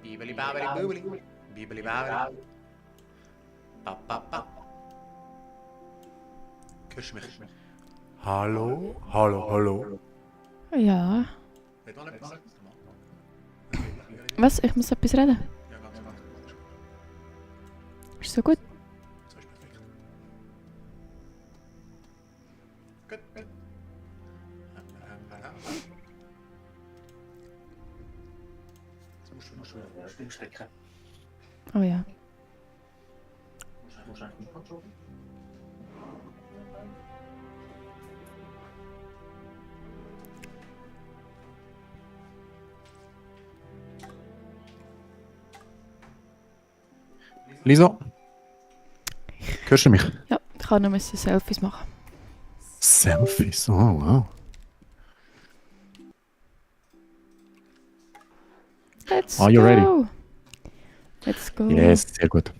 Bibeli babeli bubeli. Bibeli babeli. Ba. Hörst du mich? Hallo? Hallo? Ja. Red mal etwas. Was? Ich muss etwas reden? Ja, ganz. Ist so gut? So ist perfekt. Gut. Jetzt musst du stillstecken. Oh ja. Lisa? Hörst du mich? Ja, ich kann noch Selfies machen. Selfies? Oh, wow. Let's Are you go. ready? Let's go. Yes, sehr gut.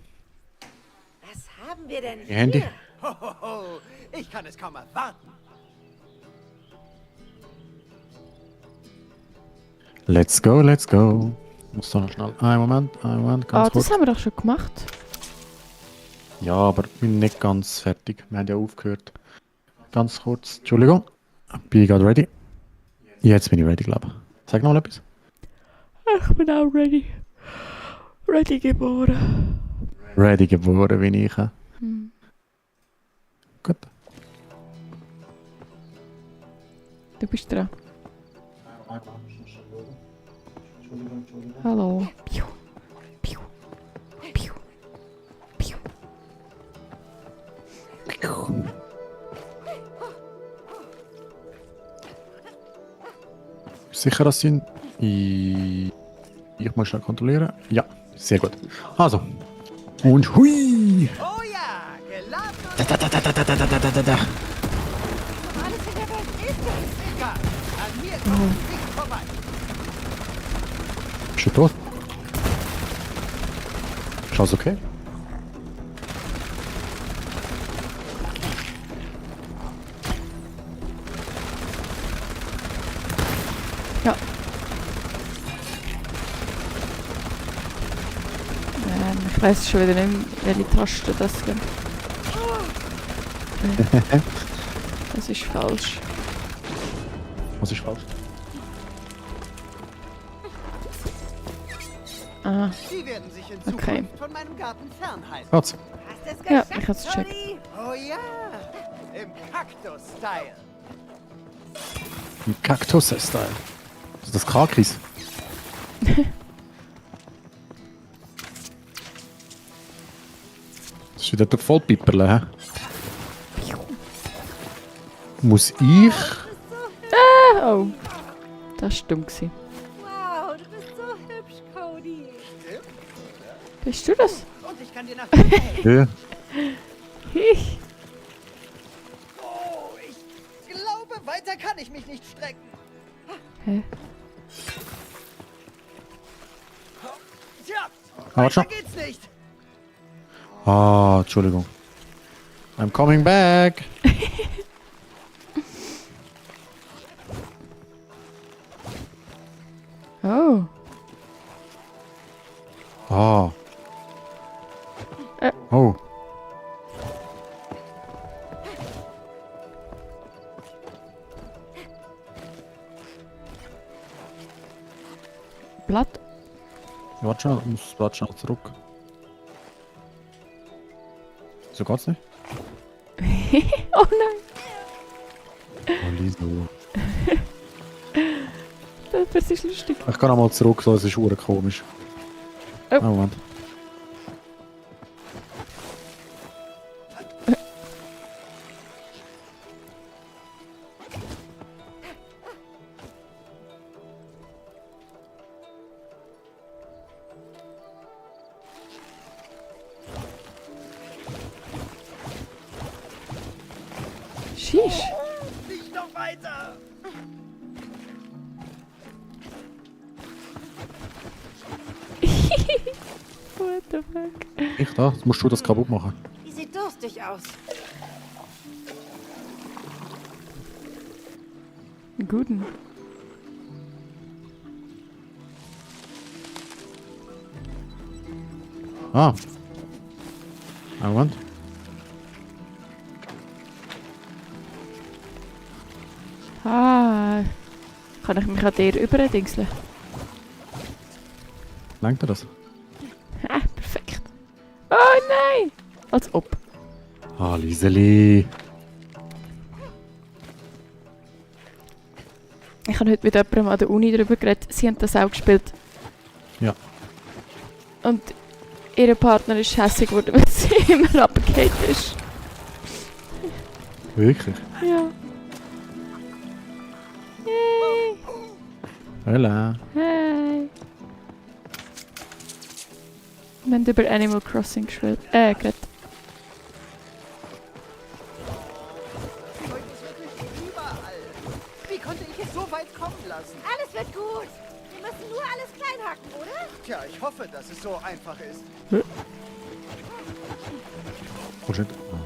Was haben wir denn Ihr Handy? hier? Hohoho, ich kann es kaum erwarten. Let's go. Muss da noch schnell. Einen Moment, ganz Ah, kurz. das haben wir doch schon gemacht. Ja, aber ich bin nicht ganz fertig. Wir haben ja aufgehört. Ganz kurz. Entschuldigung. Bin ich gerade ready? Jetzt bin ich ready, glaube ich. Sag noch mal etwas. Ich bin auch ready. Ready geboren. Ready geboren bin ich. Gut. Du bist dran. Hallo. Piu. Piu. Piu. Piu. Sicher, dass sind. Ich muss schnell kontrollieren. Ja, sehr gut. Also. Und hui! Oh ja, geladen und Da. alles in der Welt ist es. Egal, an mir kommt es nicht vorbei. Bist du tot? Ist alles okay? Ja. Ich weiß schon wieder nicht, welche Taste das gibt. Das ist falsch. Was ist falsch? Ah, Sie werden sich in Okay. Zukunft von meinem Garten fernhalten. Gott. Hast es Ja, geschafft, ich hab's gecheckt. Cody? Oh ja, im Kaktus-Style. Ein Kaktus-Style. Also das Kakris. Das ist wieder der Vollpiperle, hä? Muss ich? Oh. Das war dumm. Gewesen. Wow, du bist so hübsch, Cody. Bist du das? Und ich kann dir nach Hause helfen. Ja. Ich. Oh, ich glaube, weiter kann ich mich nicht strecken. Hä? Tja, Aber weiter schon. geht's nicht. Ah, Entschuldigung. I'm coming back. Oh. Ah. Äh. Oh. Blatt. Ja, warte schnell, ich muss das Blatt schnell zurück. So geht's nicht? Oh nein. Oh, Liso. Das ist lustig. Ich kann nochmal zurück, so, es ist verdammt komisch. Oh. Moment. Sheesh. Nicht noch weiter. What the fuck? Ich da? Jetzt musst du das kaputt machen. Die sieht durstig aus. Guten. Ah. Moment. Ah. Kann ich mich an dir überdingseln? Lenkt er das? Ah, perfekt. Oh nein! Als ob. Ah, Liseli. Ich habe heute mit jemandem an der Uni darüber geredet. Sie haben das auch gespielt. Ja. Und ihr Partner ist hässlich geworden, weil sie immer runtergefallen ist. Wirklich? Ja. Yay! Hola. Hey! Wir haben über Animal Crossing geredet. Die Leute ist wirklich überall. Wie konnte ich es so weit kommen lassen? Alles wird gut. Wir müssen nur alles klein hacken, oder? Tja, ich hoffe, dass es so einfach ist. Oh shit. Ah.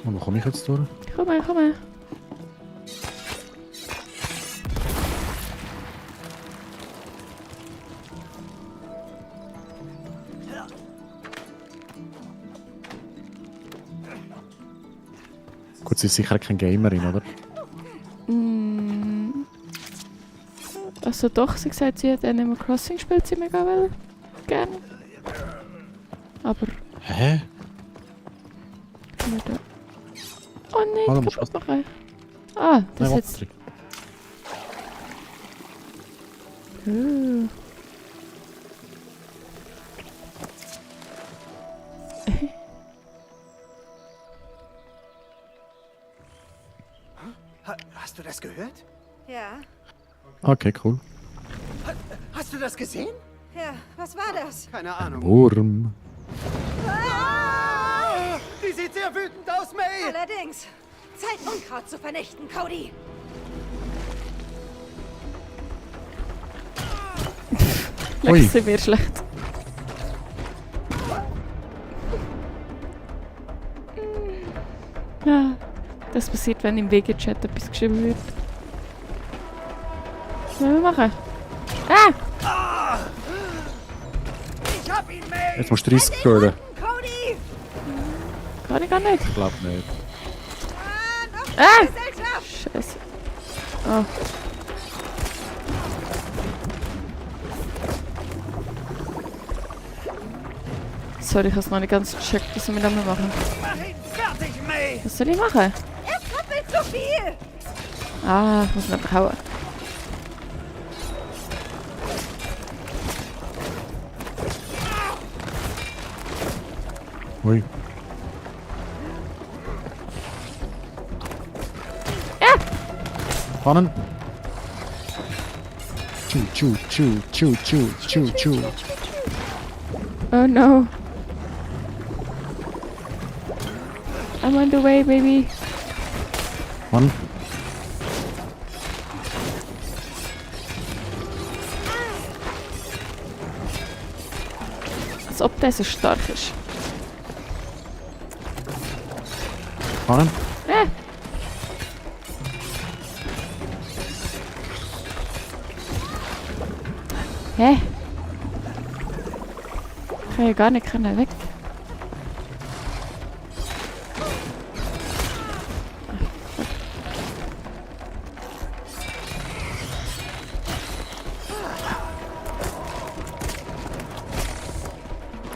Und wo komme ich jetzt durch? Komm mal, komm mal. Gut, sie ist sicher keine Gamerin, oder? Mm. Also doch, sie sagt, sie hat Animal Crossing spielt sie mega well. Gerne. Aber... Hä? Warte. Oh nein, Warte, ich musst kaputt machen. Ah, das Nein, jetzt... warte. Hast du das gehört? Ja. Okay, cool. Hast du das gesehen? Ja, was war das? Keine Ahnung. Wurm. Die sieht sehr wütend aus, May. Allerdings. Zeit, Unkraut zu vernichten, Cody. Ui. Leck, sind wir schlecht. Ja, das passiert, wenn im Wege-Chat etwas geschrieben wird. Was wollen wir machen? Ah! Ich hab ihn, May. Jetzt musst du 30 hören. Cody! Kann ich gar nicht. Ich glaube nicht. Noch Ah! Gesellschaft! Scheiße. Oh. Sorry, ich habe es noch nicht ganz gecheckt, was wir damit machen. Mach ihn fertig, May. Was soll ich machen? Er trappelt zu viel! Ah, ich muss ihn einfach hauen. Ui. Spannen. Chu, chu, chu, chu, chu, chu, chu. Oh no. I'm on the way, baby. Mann. Als ob der so stark ist. Spannen. Hä? Ich kann ja gar nicht weg.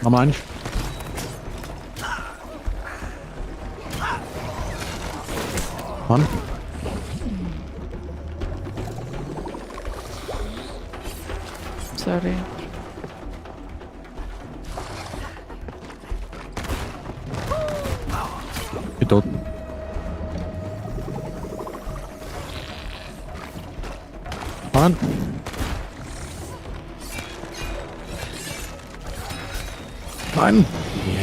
Nochmal eins. Mann. Sorry. Bin tot. Mann. Nein.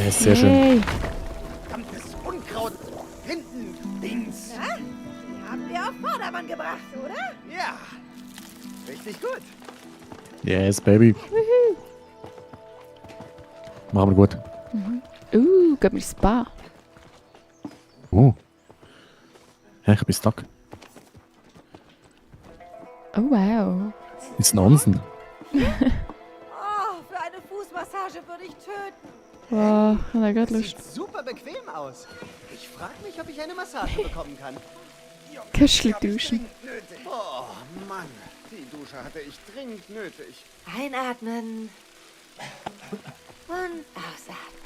Yes, sehr schön. Hey. Verdammtes Unkraut. Hinten, links. Ja? Die haben wir auf Vordermann gebracht, oder? Ja. Richtig gut. Yes, baby. Machen wir gut. Geht mir Spa. Oh. Hä, ich bin stuck. Oh wow. Ist Nonsen. Oh, für eine Fußmassage dich töten. Wow, ich habe gerade Das Lust. sieht super bequem aus. Ich frage mich, ob ich eine Massage bekommen kann. Köstlich duschen. Oh Mann, die Dusche hatte ich dringend nötig. Einatmen. Und ausatmen.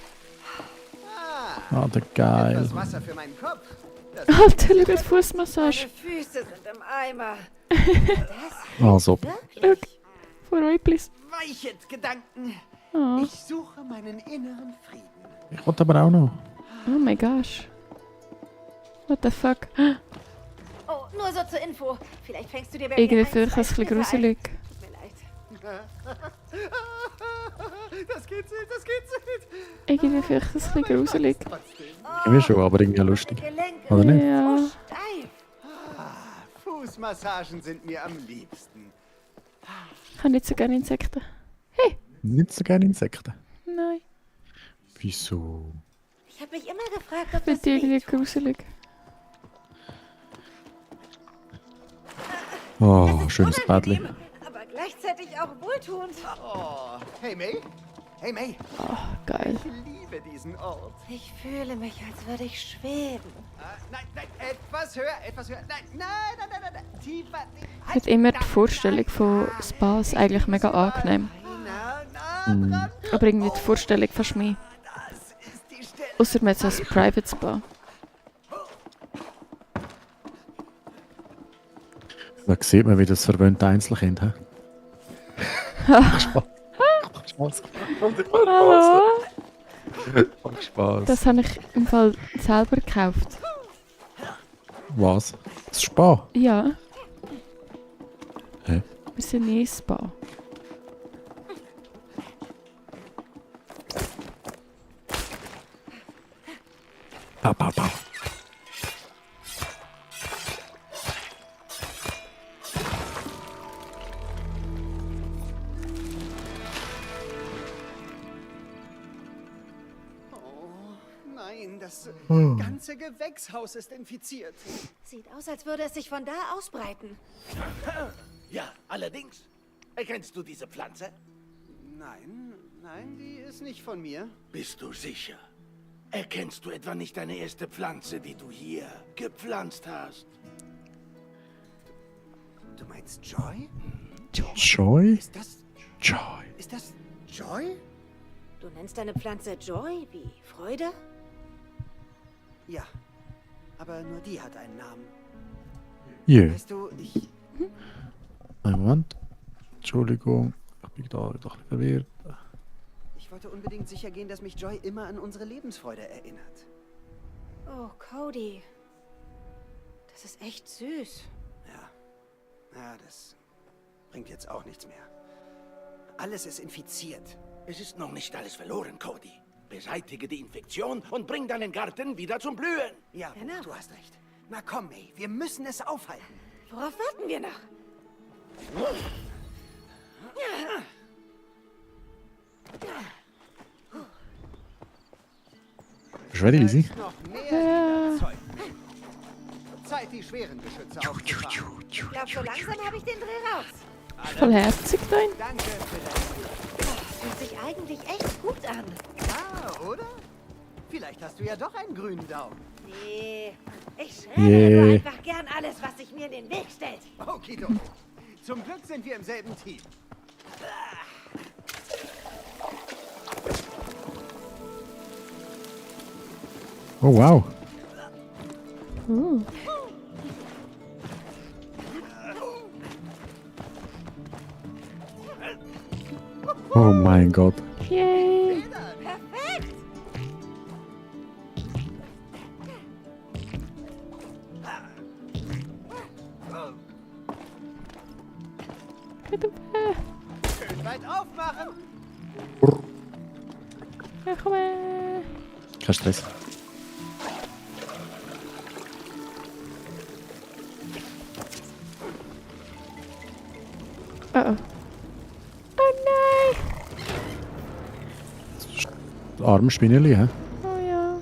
Ah, der geil. etwas Wasser für meinen Kopf. Das Alter, schau, Meine Fußmassage. Füße sind im Eimer. Also, Wirklich? Vor euch, please. weichet Gedanken. Oh, Ich suche meinen inneren Frieden. ich wollte aber auch noch. oh my gosh. What the fuck? Oh, nur so zur Info. Vielleicht fängst du dir bei Irgendwie mir finde ich das ein bisschen gruselig. Tut mir leid. Das kitzelt, das kitzelt. Irgendwie finde ich das ein bisschen gruselig. Trotzdem. Irgendwie schon, aber irgendwie auch lustig. Gelenke Oder nicht? Ja. so steif. Fußmassagen sind mir am liebsten. Ich habe nicht so gerne Insekten. Nicht so gerne Insekten. Nein. Wieso? Ich habe mich immer gefragt, ob Ich finde das die irgendwie wehtut. gruselig. Oh, schönes Badli. Unangenehm, aber gleichzeitig auch wohltuend. Oh, hey May? Hey May, Oh, geil. ich liebe diesen Ort. Ich fühle mich, als würde ich schweben. Nein, nein, etwas höher, etwas höher. Nein, nein, nein, nein, nein, nein. Tiefer. Ich finde immer die Vorstellung von Spas eigentlich mega angenehm. Na dran. Aber irgendwie die Vorstellung fast mehr. Das ist die Stelle. Außer man hat so ein Private Spa. Da sieht man, wie das verwöhnte Einzelkind hat. Spaß. Hallo? Spaß. Das habe ich im Fall selber gekauft. Was? Das Spa? Ja. Hä? Wir sind nie Spa. Bau, bau, bau. Nein, das Hm. ganze Gewächshaus ist infiziert. Sieht aus, als würde es sich von da ausbreiten. Ja, allerdings. Erkennst du diese Pflanze? Nein, nein, die ist nicht von mir. Bist du sicher? Erkennst du etwa nicht deine erste Pflanze, die du hier gepflanzt hast? Du meinst Joy? Joy? Ist das Joy? Du nennst deine Pflanze Joy wie Freude? Ja, aber nur die hat einen Namen. Yeah. Weißt du, ich... Einen Moment. Entschuldigung. Ich bin da doch ein bisschen verwirrt. Ich wollte unbedingt sicher gehen, dass mich Joy immer an unsere Lebensfreude erinnert. Oh, Cody. Das ist echt süß. Ja, das bringt jetzt auch nichts mehr. Alles ist infiziert. Es ist noch nicht alles verloren, Cody. Beseitige die Infektion und bring deinen Garten wieder zum Blühen. Ja, Genau. du hast recht. Na komm, May, wir müssen es aufhalten. Worauf warten wir noch? Bist du ready, Da Lisi? ist noch mehr lila Zeug. Zeit, die schweren Geschütze aufzufahren. Ich glaube, so langsam habe ich den Dreh raus. Voll herzig da. Danke für das. Fühlt sich eigentlich echt gut an. Ah, oder? Vielleicht hast du ja doch einen grünen Daumen. Nee, ich schreddere Yeah. nur einfach gern alles, was sich mir in den Weg stellt. Okido. Zum Glück sind wir im selben Team. Oh, wow. Oh mein Gott. Yay. Perfekt! Schön weit aufmachen. Ja, komm her. Kein Stress. Oh oh. Oh nein. Arme Spinnerli, hä? Oh ja.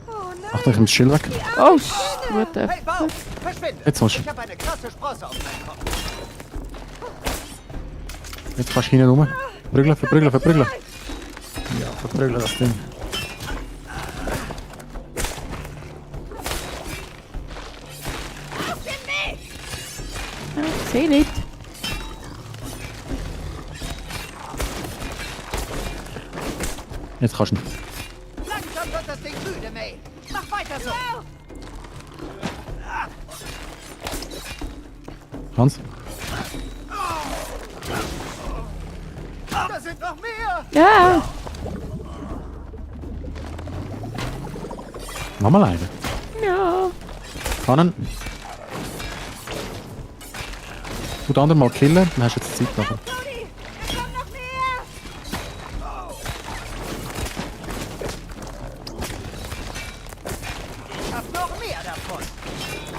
Achtung, ich muss das Schild weg. Oh, what the Hey, Baum, verschwinde. Jetzt musst du. Ich habe eine krasse Sprosse auf meinem Kopf. Jetzt kannst du hinten rum. Verprügeln, verprügeln, verprügeln. Ja. Verprügeln das Ding. Ja, ich sehe nicht. Jetzt kannst du ihn. Langsam wird das Ding müde, May. Mach weiter so. Hans? Da sind noch mehr. Ja! Nochmal eine. Ja! Kannen. Du den anderen mal killen, dann hast du jetzt Zeit nachher. Cody, da kommen noch mehr! Ich hab noch mehr davon.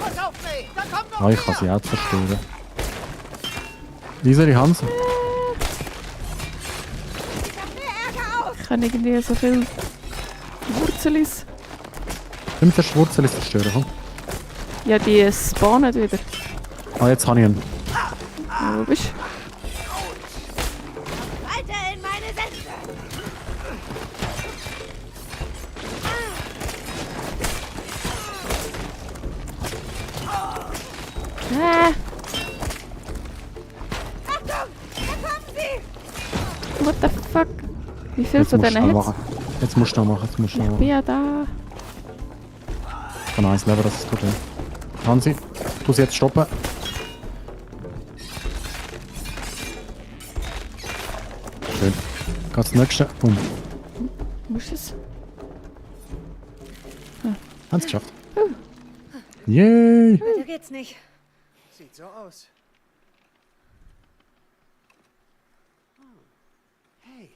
Pass auf, May. Da kommt noch Ah, ich kann sie auch zerstören. Lisa, die Hans. Ich hab mehr Ärger aus! Ich kann irgendwie so viel Wurzelis. Wir müssen die Wurzel zerstören, komm. Ja, die spawnen wieder. Ah, jetzt habe ich ihn. Wo bist du? Weiter in meine Sense! Ah, Achtung! Da kommen sie! what the fuck? Wie viel Jetzt von musst du denen noch hat's? machen. Jetzt musst du noch machen. Jetzt musst du noch Ich bin machen. ja da. Ich kann eins leben, das ist gut. Ja. Hansi, du sie jetzt stoppen. Schön. Ganz das nächste. Boom. Musst du es? Haben es geschafft. Yay! Weiter geht's nicht. Sieht so aus. Hey,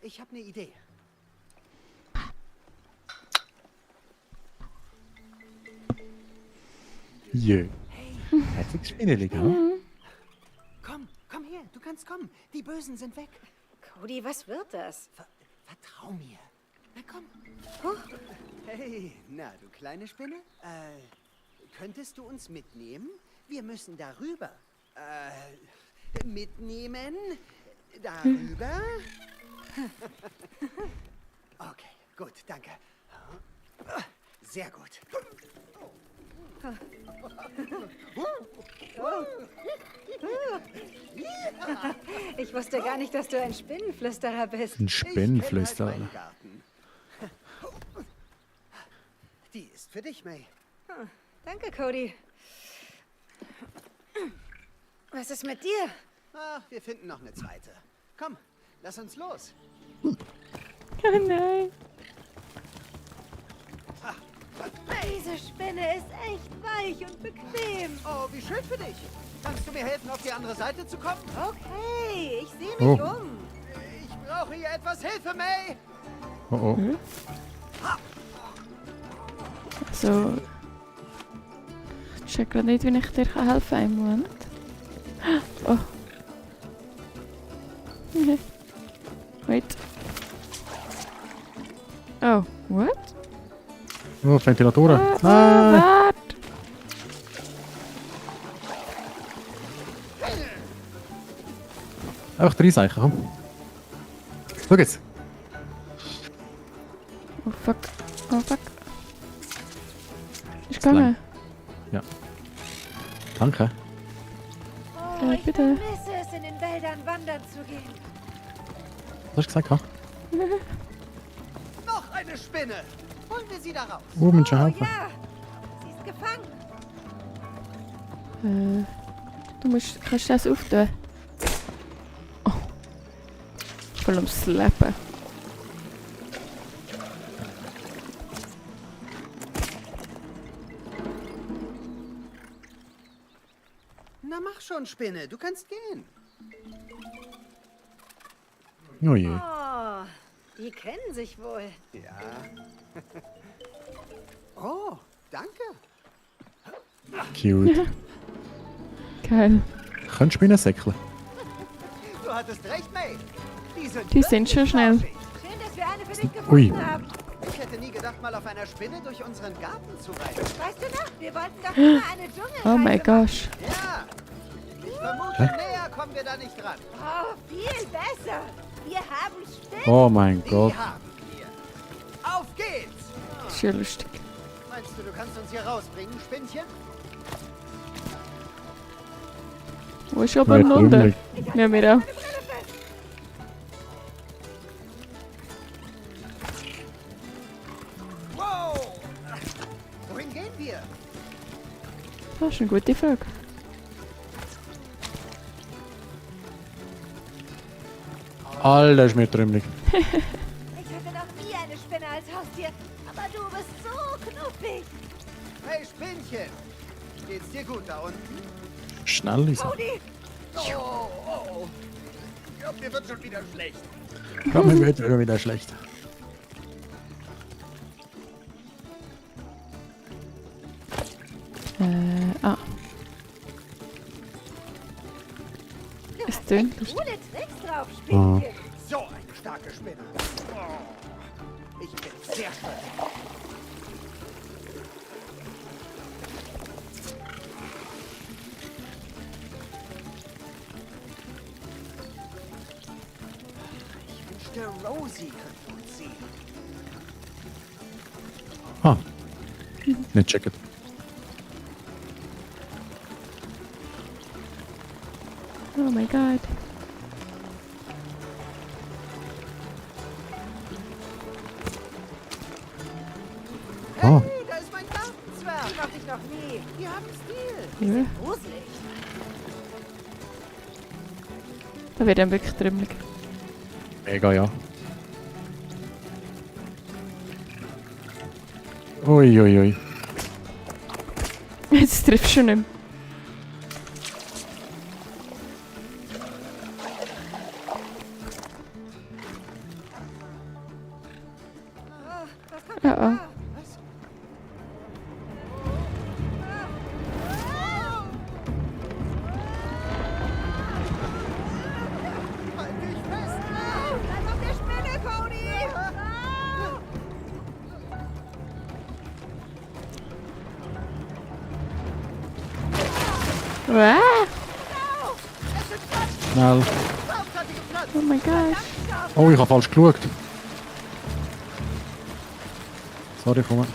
ich habe eine Idee. Yay. Herzlich Spinnelig, ja? Komm her, du kannst kommen. Die Bösen sind weg. Cody, was wird das? Vertrau mir. Na komm. Hey, na, du kleine Spinne. Könntest du uns mitnehmen? Wir müssen darüber. Mitnehmen? Darüber? Okay, gut, danke. Sehr gut. Ich wusste gar nicht, dass du ein Spinnenflüsterer bist. Ein Ich Spinnenflüsterer. kenn halt meinen Garten. Die ist für dich, May. Danke, Cody. Was ist mit dir? Ach, wir finden noch eine zweite. Komm, lass uns los. Oh nein. Diese Spinne ist echt weich und bequem. Oh, wie schön für dich. Kannst du mir helfen, auf die andere Seite zu kommen? Okay, ich sehe Oh. mich um. Ich brauche hier etwas Hilfe, May. Oh oh. So. Ich check gerade nicht, wie ich dir helfen kann. Einen Moment. Oh. Okay. Wait. Oh, what? Oh, Ventilatoren. Nein! Warte! Einfach 3 Zeichen, komm. Schau jetzt. Oh fuck. Oh fuck. Ist lang. gegangen. Danke. Oh, Ja, ich bitte. vermisse es, in den Wäldern wandern zu gehen. Was hast du gesagt? Ha? Noch eine Spinne. Holen wir sie da raus. Oh, Mensch, Oh helfen. ja, sie ist gefangen. Kannst du das auftun? Oh. Voll am Slappen. Na mach schon, Spinne. Du kannst gehen. Oh je. Oh, die kennen sich wohl. Ja. Oh, danke. Cute. Geil. Könntest du Spinnen säckeln? Du hattest recht, May. Die sind schon schnell. flauschig. Schön, dass wir eine für dich Ui. gefunden haben. Ich hätte nie gedacht, mal auf einer Spinne durch unseren Garten zu reiten. Weißt du noch, wir wollten doch immer eine Dschungelreise Oh mein machen. gosh. Ja, vermute, näher kommen wir da nicht ran. Oh, viel besser. Wir haben Spinnen. Oh mein Die Gott. haben wir. Auf geht's! Das ist ja lustig. Meinst du kannst uns hier rausbringen, Spinnchen? Wo ist oben und unten? Ja, mir auch. Wow! Wohin gehen wir? Das ist eine gute Frage. Alter, ist mir trümmelig. Ich hatte noch nie eine Spinne als Haustier, aber du bist so knuffig. Hey, Spinnchen! Geht's dir gut da unten? Schnell ist er. Cody, Oh. Ich glaub, mir wird schon wieder schlecht. Ja, mir wird schon wieder schlecht. Ah. du Es hast tönt echt lustig. coole Tricks drauf, Spinnchen. So eine starke Spinne. Oh. Ich bin sehr stolz. Ich wünschte, Rosie könnte uns sehen. Ah. Nicht checken. Oh mein Gott. Ah. Hey, da ist mein Gartenzwerg. Die mochte ich noch nie. Die haben Stil. Ja. Gruselig. Da wird dann wirklich trümmelig. Mega, ja. Ui. Jetzt triffst du nicht mehr. Oh oh. Halt dich fest. Bleib auf der Spinne, Cody. Ah, Schnell. Scharfkantige Pflanzen. oh mein Gott. Oh, ich habe falsch geschaut. Sorry, komm.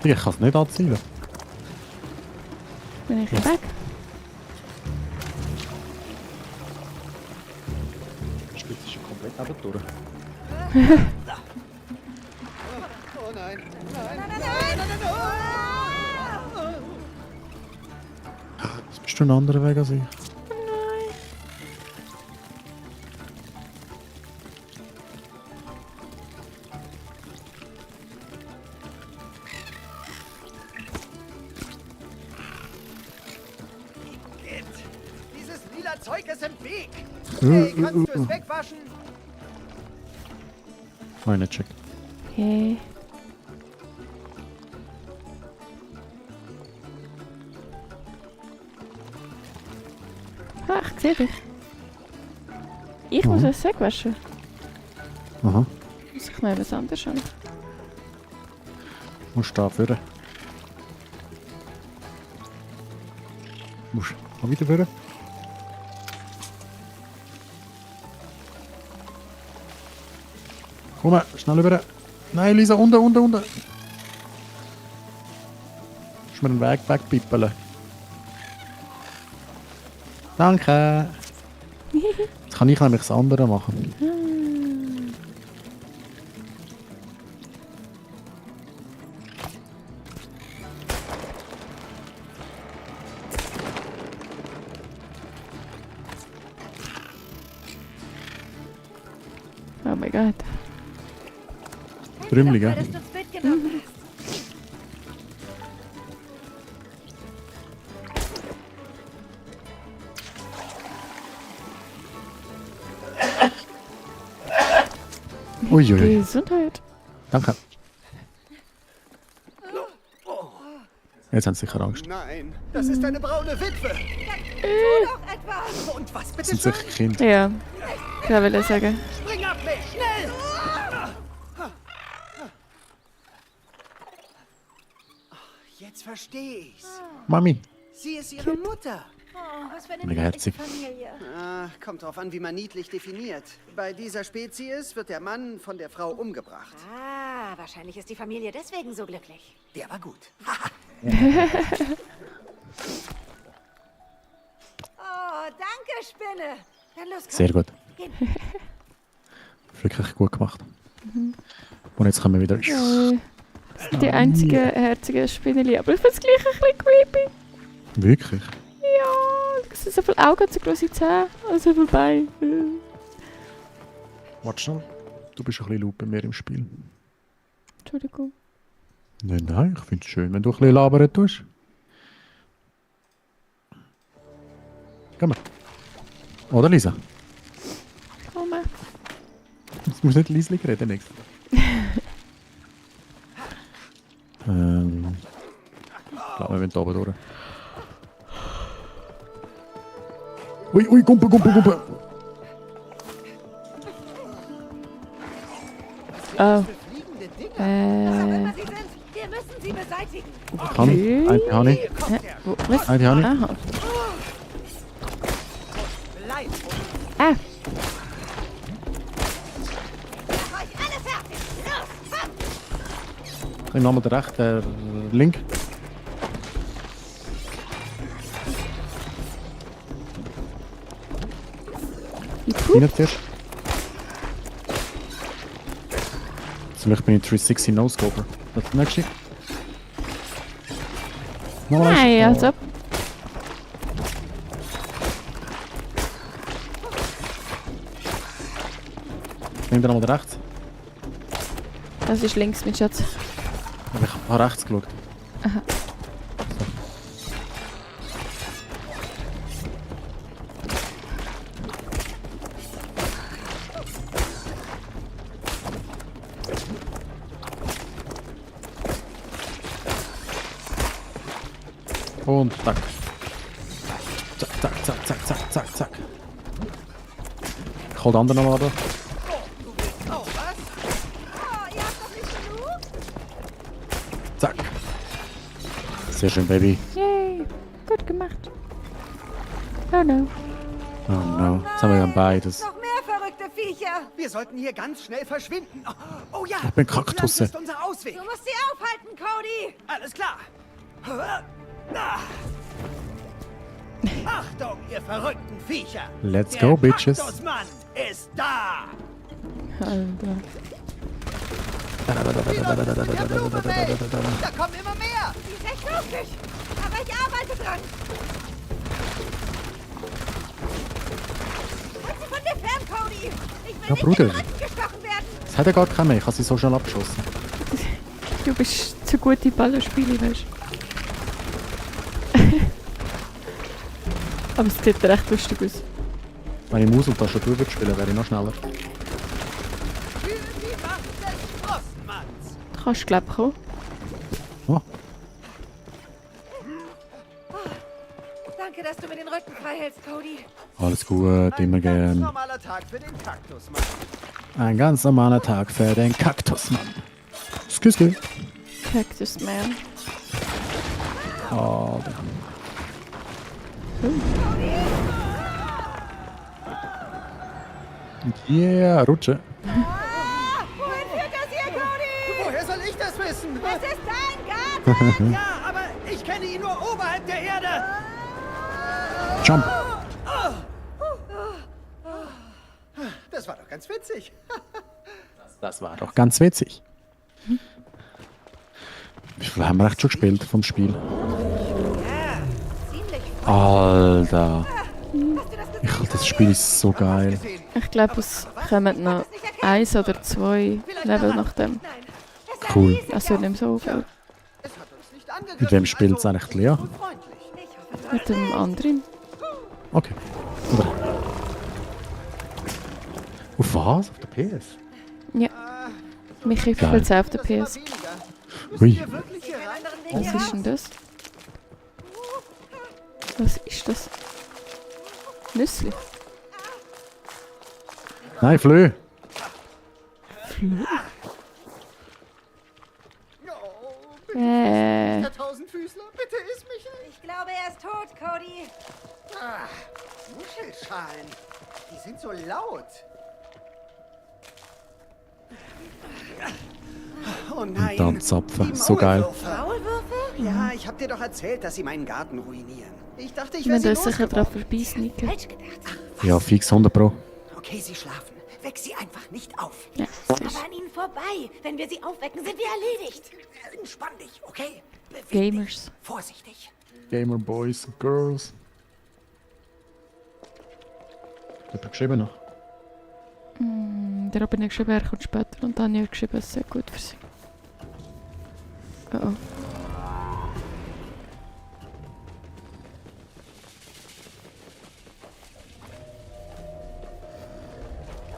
Ich kann es nicht anziehen. Bin ich weg? Die Spitze ist schon komplett nebendurch. Oh nein. Jetzt bist du einen anderen Weg als ich. Dieses lila Zeug ist im Weg. Hey, kannst du es wegwaschen? Nein, nicht check. Okay. Ah, ich sehe dich. Ich muss es wegwaschen. Aha. Muss ich noch etwas anderes an? Musst da führen. Musst auch wieder führen. Komm, schnell über. Nein, Lisa, unten. Musst mir den Weg wegpippeln. Danke. Jetzt kann ich nämlich das andere machen. Oh mein Gott. Trümmelig, ja? Dass du es mitgenommen hast. Uiuiui. Gesundheit. Danke. Jetzt haben sie sicher Angst. Nein, das ist eine braune Witwe. Doch etwas. Und was Das bitte sind schön? sicher Kinder. Ja. Ich wollte sagen. Spring ab mich, schnell! verstehe ich's. Mami. Sie ist ihre Mutter. Oh, was für eine Mega niedliche herzig. Familie. Ah, kommt drauf an, wie man niedlich definiert. Bei dieser Spezies wird der Mann von der Frau umgebracht. Ah, wahrscheinlich ist die Familie deswegen so glücklich. Der war gut. Oh, danke, Spinne. Dann los, komm. Sehr gut. Gehen. Wirklich gut gemacht. Und jetzt können wir wieder... Das sind die einzigen herzigen Spinneli. Aber ich finde es gleich ein bisschen creepy. Wirklich? Ja, es sind so viele Augen, so große Zähne, also viele Beine. Warte schnell. Du bist ein bisschen laut bei mir im Spiel. Entschuldigung. Nein, ich finde es schön, wenn du ein bisschen labern tust. Komm mal. Oder Lisa? Komm mal. Jetzt musst du nicht leise reden. Nichts. Ich glaube, wir müssen da oben durch. Ui, Gumpe. Oh. Fliegende Dinger. Was auch immer sie sind, wir müssen sie beseitigen. Honey, eine Honey, Was? eine Honey. Aha. Bleib. Ah, Mach euch alle fertig. Los, komm. Ich nehme der rechte, der link. Rein zuerst. Vielleicht bin ich 360 No-Scoper. Das ist der nächste. Nochmal eins. nein, also. Nimm den nochmal rechts. Das ist links, mein Schatz. Aber ich habe rechts geschaut. Aha. Und zack. Zack. Ich hol den anderen nochmal da. Oh, was? Oh, ihr habt doch nicht genug? Zack. Sehr schön, Baby. Yay, gut gemacht. Oh no. Oh no. Jetzt haben wir ja beides. Noch mehr verrückte Viecher. Wir sollten hier ganz schnell verschwinden. Oh ja. Ich bin die Pflanze Kaktusse. ist unser Ausweg. Du musst sie aufhalten, Cody. Alles klar. Achtung, ihr verrückten Viecher. Let's Der go, bitches. Kaktusmann ist da. Alter. Der Blumenwelt. Da kommen immer mehr. Die ist echt lustig. Aber ich arbeite dran. Halt sie von dir fern, Cody. Ich will Ja, nicht Bruder. in den Rücken gestochen werden. Das hat ja gar keinen mehr. Ich habe sie so schnell abgeschossen. Du bist zu gut in Ballerspiele, weißt du. Aber es sieht recht lustig aus. Wenn ich Maus und Tastatur würde spielen, wäre ich noch schneller. Für die Macht des Sprossmanns. Du kannst, glaube ich, kommen. Oh, Danke, dass du mir den Rücken frei hältst, Cody. alles gut, immer Ein ganz gern. normaler Tag für den Kaktusmann. Ein ganz normaler Tag für den Kaktusmann. Excuse. Cactus Man. Oh, yeah, Rutsche. Wohin führt das hier, Cody? Woher soll ich das wissen? Es ist dein Garten. Ja, aber ich kenne ihn nur oberhalb der Erde. Jump. Das war doch ganz witzig. Das war doch ganz witzig. Wie viel haben wir echt schon gespielt vom Spiel? Ziemlich. Alter. Hast du das gesehen? Ich halte das Spiel ist so geil. Gesehen. Ich glaube, es kommen noch 1 oder 2 Level nach dem. Nein. Es sah Cool. riesig Also aus. nicht so viel. Es hat uns nicht angegriffen. Mit wem spielt es also eigentlich Lea? unfreundlich. Ich hoffe, Mit dem anderen. Okay. Oder? Auf was? Auf der PS? Ja. Michi Geil. spielt es auf der Das war PS. weniger. Ui. Müssen wir wirklich hier rein? anderen Weg Was hier ist denn das? Was ist das? Nüssli. Nein, Flö. Oh, Äh. 1000 Vierfüßler, bitte iss mich nicht. Ich glaube, er ist tot, Cody. Ah, Muschelschalen. Die sind so laut. Oh nein. dann zapfen. die So geil. Maulwürfe. Maulwürfe? Ja, ich hab dir doch erzählt, dass sie meinen Garten ruinieren. Ich dachte, ich Wir wäre sie müssen sicher drauf losgeworden. vorbeisneaken. Falsch gedacht. Ja, fix 100 Pro. Okay, sie schlafen. Weck sie einfach nicht auf. Ja, Aber siehst an ihnen vorbei. Wenn wir sie aufwecken, sind wir erledigt. Entspann dich, okay? Beweg Gamers. dich. Vorsichtig. Gamer Boys and Girls. Hat er geschrieben noch? Der Robin hat geschrieben, er kommt später. Und dann hat er geschrieben, es sei gut für sie. Oh oh.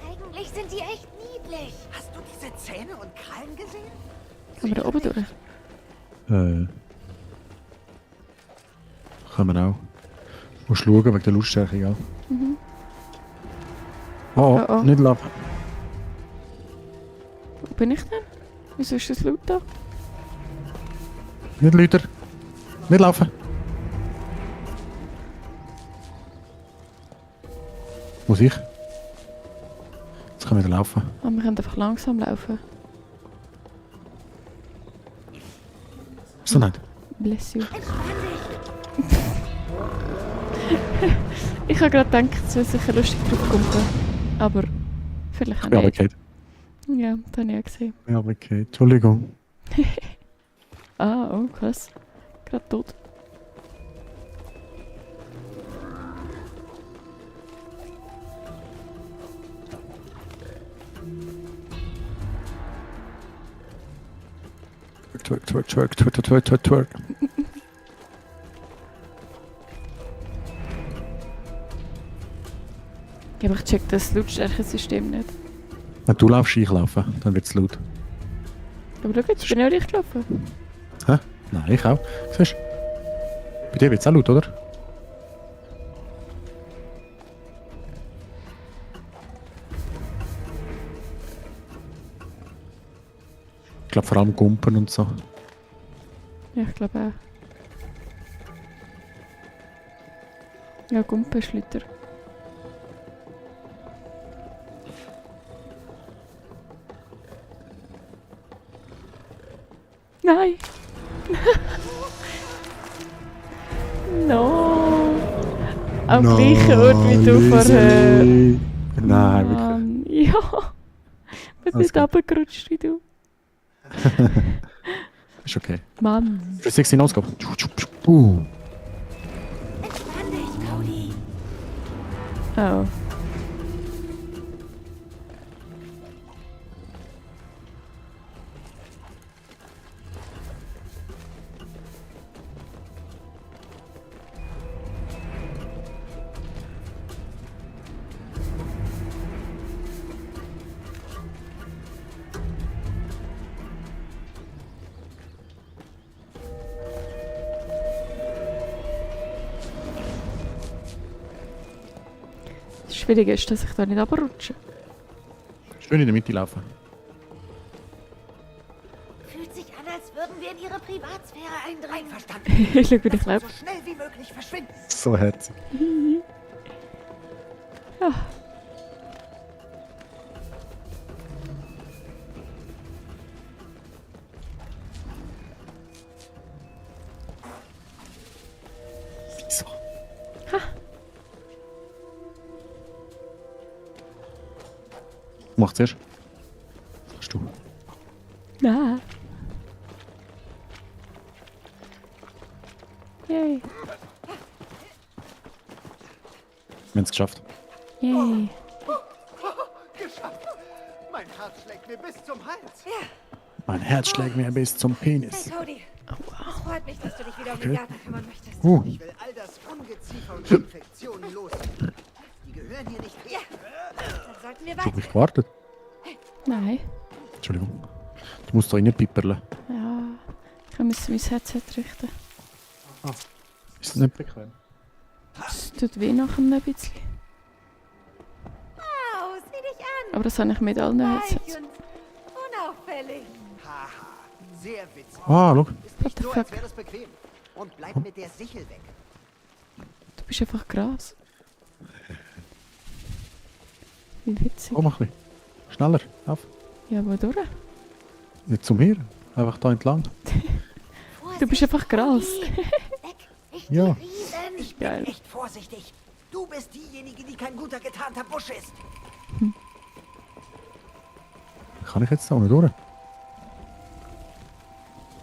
Eigentlich sind die echt niedlich. Hast du diese Zähne und Krallen gesehen? Können wir da oben durch? Können wir auch. Musst schauen wegen der Lautstärke, ja. Oh, Oh, oh. nicht laufen. Wo bin ich denn? Wieso ist das laut da? Nicht lauter. Nicht laufen. Muss ich? Jetzt kann ich wieder laufen. Ah, wir können einfach langsam laufen. So nicht. Bless you. Entspann dich. Ich habe gerade gedacht, es wäre sicher lustig drauf kommen. Aber vielleicht auch Ja, nicht. okay. Ja, das habe ich auch gesehen. Ja, okay. Entschuldigung. Ah, oh krass. Gerade tot. Twerk, twerk, twerk, twerk, twerk, twerk, twerk. Ja, aber ich check das Lautstärkensystem nicht. Wenn du laufst, ich laufe, dann wird es laut. Aber schau jetzt, ich bin ja nicht gelaufen. Hä? Nein, ich auch. Siehst du? Bei dir wird es auch laut, oder? Ich glaube vor allem Gumpen und so. Ja, ich glaube auch. Ja, Gumpen ist lauter. Nein! No! Am gleichen Ort wie du vorher. Nein, wirklich. Mann, ja! Ich bin Alles nicht gut. runtergerutscht wie du. Ist okay. Mann! 16 Ausgabe. Entspann dich, Cody. Oh. Das Schwierige ist, dass ich da nicht runterrutsche. Schön in der Mitte laufen. Fühlt sich an, als würden wir in ihre Privatsphäre eindringen. Verstanden. Ich schau, wie ich Lass uns laufe. so schnell wie möglich verschwinden. So herzig. Ja. So. Mach zuerst. Hast du. Nein. Yay. Wir haben es geschafft. Yay. Geschafft. Mein Herz schlägt mir bis zum Hals. Mein Herz schlägt mir bis zum Penis. Hey, Cody. Es freut mich, dass du dich wieder um den Okay. Garten kümmern möchtest. Ich will all das Ungeziefer und Infektionen los. Die gehören hier nicht her. Dann sollten wir Ich hab weiter. mich gewartet. Nein. Entschuldigung. Du musst da rein pipperle. Ja. Ich muss mein Headset richten. Ist das nicht bequem? Es tut weh nachher ein bisschen. Wow, sieh dich an. Aber das habe ich mit allen Weich Headsets. und unauffällig. Haha, sehr witzig. Ah, schau. Ist nicht the so, als fuck? wäre das bequem. Und bleib mit der Sichel weg. Du bist einfach Gras. Wie witzig. Komm, mach ein bisschen. Schneller, auf. Ja, wo durch? Nicht zu mir, einfach da entlang. Du bist einfach Gras. Weg, nicht Ja. die Riesen. Ich bin Geil. echt vorsichtig. Du bist diejenige, die kein guter getarnter Busch ist. Kann ich jetzt da ohne durch?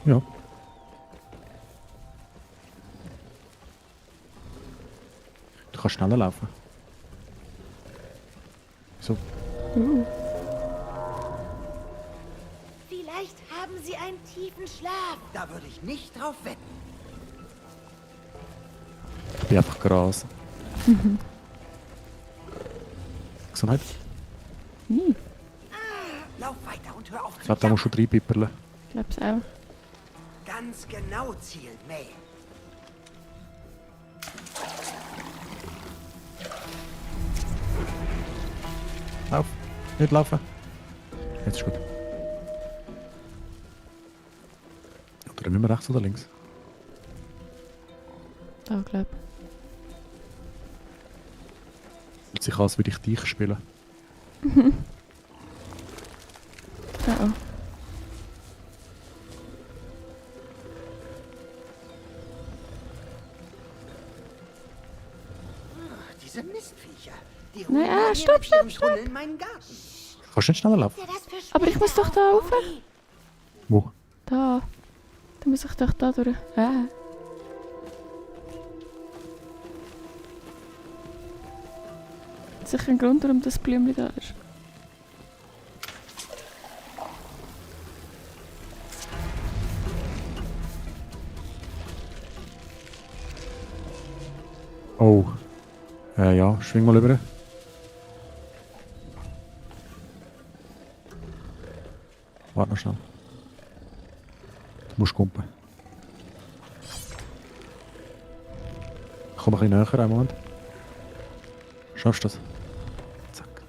Ja. Du kannst schneller laufen. So. Vielleicht haben sie einen tiefen Schlaf. Da würde ich nicht drauf wetten. Ich bin einfach Gras. Gesundheit. Lauf weiter und hör auf Ich zu glaube, da musst du reinpipperle. Ich glaub's auch. Ganz genau zielen, May. Lauf. Nicht laufen. Jetzt ist gut. Oder müssen wir rechts oder links? Da, glaub. Fühlt sich an, als würde ich dich spielen. Oh. Diese Mistviecher. Die Nein, ruinieren stopp, mit ihrem stopp, Tunnel meinen Garten. Kannst du nicht schneller laufen? Ja, das für Aber ich muss später, doch da rauf. Omi. Wo? Da. Da muss ich doch da durch. Sicher ein Grund, warum das Blümchen da ist. Oh. Ja, schwing mal rüber. Warte noch schnell. Du musst kumpen. Komm ein bisschen näher, einen Moment. Schaffst du das? Zack.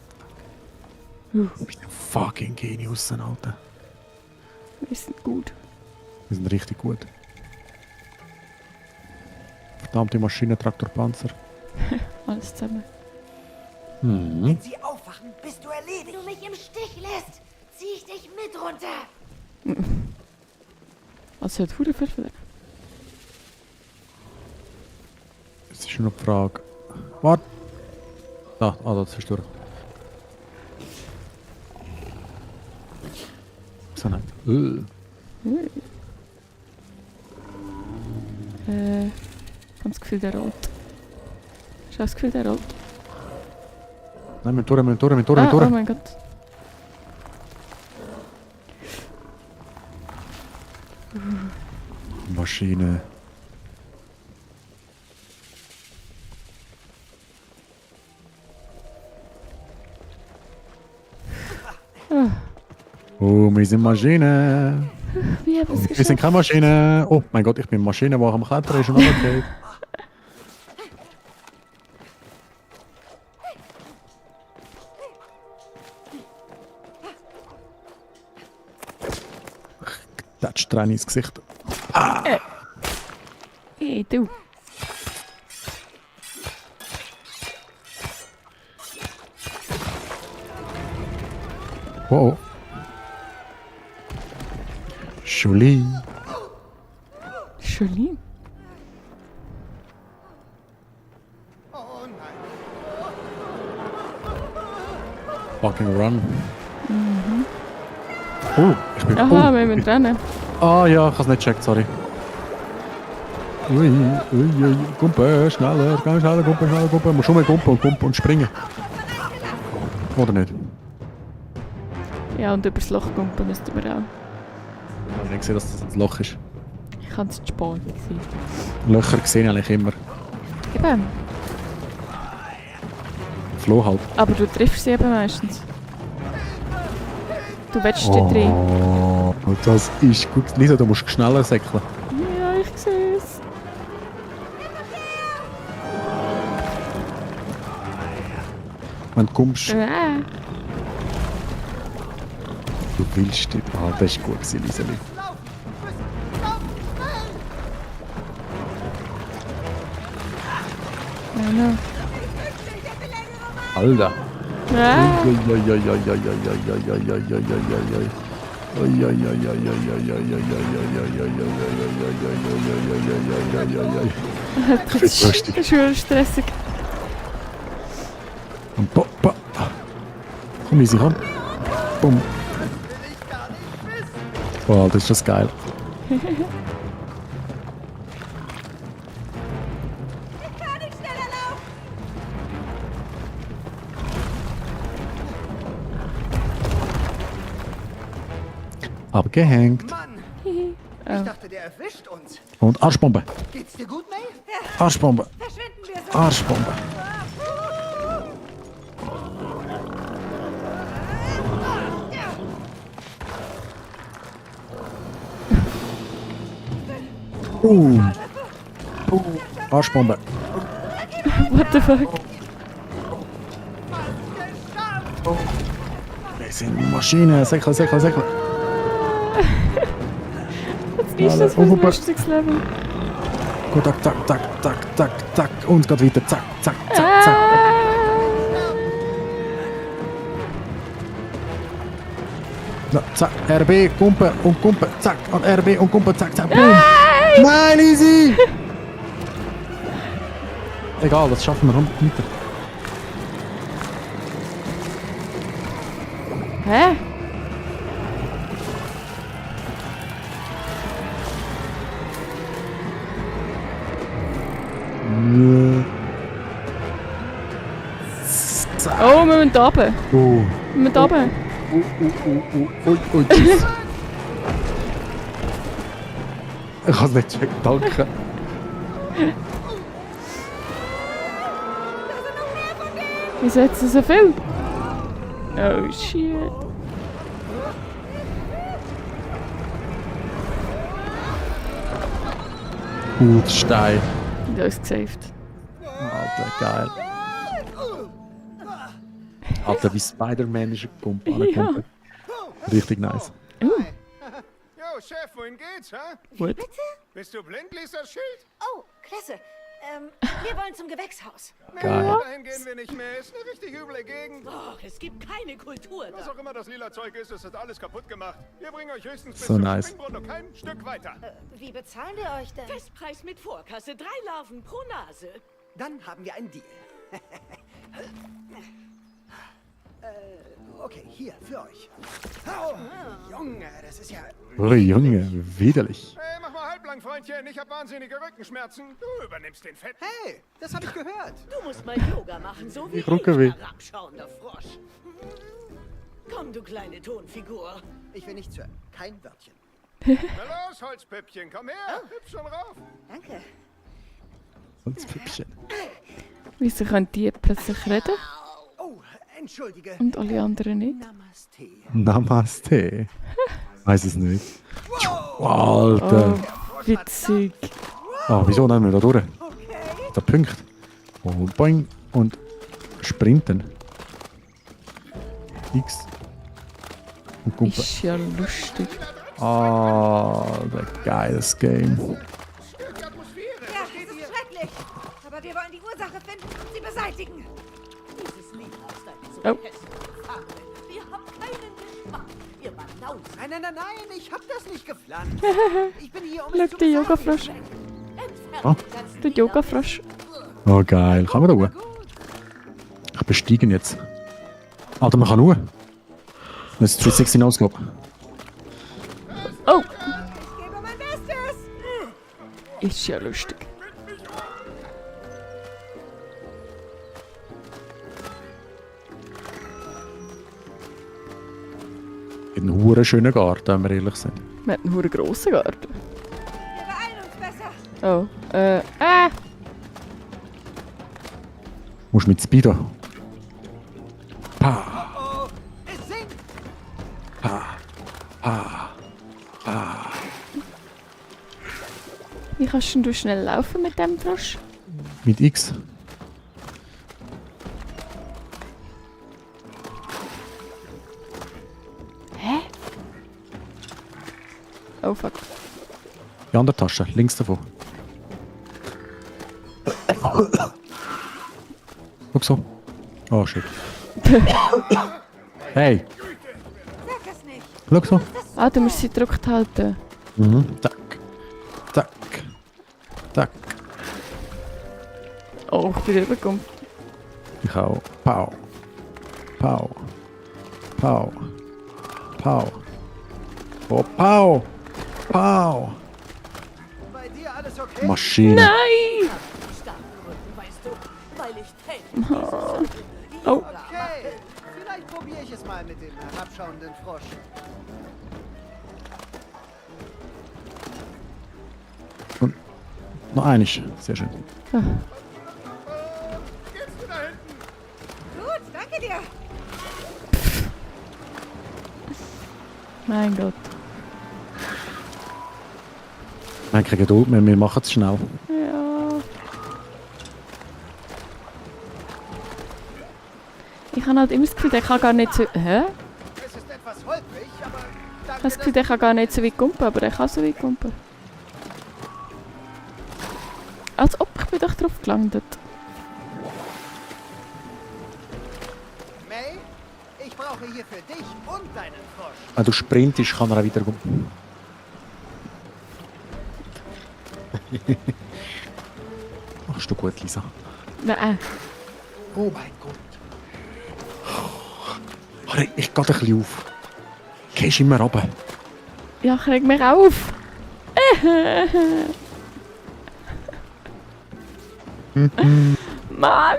Du bist ein fucking Genius, Alter. Wir sind gut. Wir sind richtig gut. Verdammte Maschine, Traktor, Panzer. Alles zusammen. Wenn sie aufwachen, bist du Wenn erledigt. du mich im Stich lässt, zieh ich dich mit runter. Also hat Hure viel von Es ist nur noch die Frage. Warte! Da, das ist durch. So nicht. Ganz Gefühl, der rot. Hast du auch das Gefühl, der rot? Nein, wir durch, wir durch, wir durch, Ah, wir oh durch. mein Gott. Maschine. Oh, wir sind Maschine. Wie haben wir es Wir sind geschafft? keine Maschine. Oh mein Gott, ich bin Maschine, die am Klettern ist und runtergeht. Tätscht dir einen ins Gesicht. Hey, du. Wow. Julie. Jolene. Oh nein. Fucking run. Oh, ich bin... Aha, oh, wir müssen rennen. Ah ja, ich habe es nicht gecheckt, sorry. Ui, ui, ui, Gumpe, schneller, ganz schneller, Gumpe. Musst schon mal Gumpe und springen. Oder nicht? Ja, und übers Loch kumpen müssten wir auch. Ich habe nicht gesehen, dass das ein Loch ist. Ich kann es zu spät sein. Löcher sehen eigentlich immer. Eben. Flo halt. Aber du triffst sie eben meistens. Du willst dort rein. Oh, das ist gut. Lisa, du musst schneller säckeln. Ja, ich sehe es. Wenn du kommst, Äh. du willst nicht. Ah, das ist gut gewesen, Liseli. Ja, no. Alter. Ah, das ist lustig. das ist schon stressig. Und komm, easy, komm. Bumm. Wow, das ist das geil. Ich kann nicht schneller laufen. Abgehängt. Mann, Oh. ich dachte, der erwischt uns. Und Arschbombe. Geht's dir gut, May? Arschbombe. Verschwinden wir so. Arschbombe. Arschbombe. What the fuck? Wir sind Maschine. Säckel. Was ist das für ein lustiges Level? Gut, zack. Und es geht weiter. Zack. Ah, Na, zack. RB, Kumpe und Kumpe. Zack. Und RB und Kumpe. Zack. Boom. Nein, easy. Egal, das schaffen wir. Komm, weiter. hä? Oh, wir müssen da oben. Oh. Wir müssen da oben. Tschüss. Ich kann es nicht checken, danke. Wieso hat sie so viel? Oh shit. Gut, Stein. Du hast gesaved. Alter, geil. Alter, wie Spider-Man ist ein Kumpel. Ja. Richtig nice. Jo, Chef, wohin geht's, hä? Gut. Bist du blind, liest das Schild? Oh, klasse. Wir wollen zum Gewächshaus. Geil. Dahin gehen wir nicht mehr. Ist eine richtig üble Gegend. Och, es gibt keine Kultur Was da. auch immer das lila Zeug ist, es hat alles kaputt gemacht. Wir bringen euch höchstens bis So zum nice. Springbrunnen und kein Stück weiter. Wie bezahlen wir euch denn? Festpreis mit Vorkasse, 3 Larven pro Nase. Dann haben wir einen Deal. Okay, hier, für euch. Oh, Junge, das ist ja... Oh, Junge, widerlich. Hey, mach mal halblang, Freundchen. Ich hab wahnsinnige Rückenschmerzen. Du übernimmst den Fett. Hey, das habe ich gehört. Du musst mal Yoga machen, so wie Ich rucke weh. herabschauender Frosch. Komm, du kleine Tonfigur. Ich will nichts hören. Kein Wörtchen. Na los, Holzpüppchen, komm her. Hüpf schon rauf. Danke. Als Püppchen. Wieso können die plötzlich reden Oh, entschuldige. und alle anderen nicht? Namaste. Namaste. Weiß es nicht. Alter. Oh, witzig. Ah, wieso nehmen wir da durch? Der Punkt. Und boing. Und sprinten. X. Und Kumpe. Ist ja lustig. Alter, geiles Game. Stört die Atmosphäre. Ja, es ist schrecklich. Aber wir wollen die Ursache finden und sie beseitigen. Dieses Lied aus deiner so Oh. hässlichen Farbe. Wir haben keinen Geschmack. Ihr Banausen. Nein, ich hab das nicht geplant. Ich bin hier, um Schau, es zu der beseitigen. Yoga-Frosch. Ah. Der Yoga-Frosch. Oh, geil. Kann man da hoch? Ich bestiegen jetzt. Alter, man kann hoch. Das ist 360 Ausgabe. Oh, Ich gebe mein Bestes. ist ja lustig. Ein hure schöner Garten, wenn wir ehrlich sind. Wir haben einen verdammt grossen Garten. Wir beeilen uns besser. Oh, Musst mit Speedo. Pa, Oh, es singt. Wie kannst denn du schnell laufen mit dem Frosch? mit X. Hä? Oh fuck. Die andere Tasche, links davon. Guck so. Oh shit. Hey, Sag das nicht. schau so. Ah, du musst sie gedrückt halten. Mhm. Zack. Zack. Zack. Oh, ich bin rübergekommen. Ich auch. Pau. Pau. Pau. Pau. Oh, Pau. Pau. Bei dir alles okay? Maschine. Nein! Starken Rücken, weißt du, weil ich täglich Oh. Okay, vielleicht probiere ich es mal mit dem herabschauenden Frosch. Noch einig. Sehr schön. Gut, danke dir. Mein Gott. Wir haben keine Geduld mehr, wir machen es schnell. Ja. Ich habe halt immer das Gefühl, der kann gar nicht so... Hä? Es ist etwas holprig, aber Ich danke, habe das Gefühl, der kann gar nicht so weit kumpen, aber der kann so weit kumpen. Als ob, ich bin doch drauf gelandet. May, ich brauche hier für dich und deinen Frosch. Wenn du sprintest, kann er auch wieder kommen. Machst du gut, Lisa. Nein. Oh mein Gott. Ich gehe ein bisschen auf. Gehst immer runter. Ja, krieg mich auf. Mann!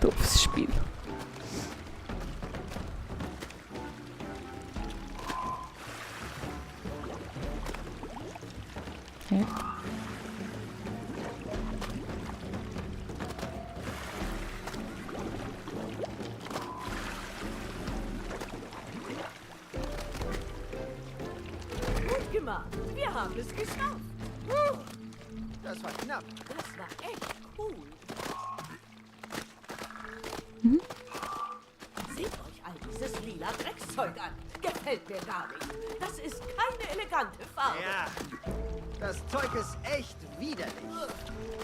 Doofes Spiel. Hä? gut gemacht. Wir haben es geschafft. Das war knapp. Das war echt cool. Seht euch all dieses lila Dreckszeug an. Gefällt mir gar nicht. Das ist keine elegante Farbe. Ja, das Zeug ist echt widerlich.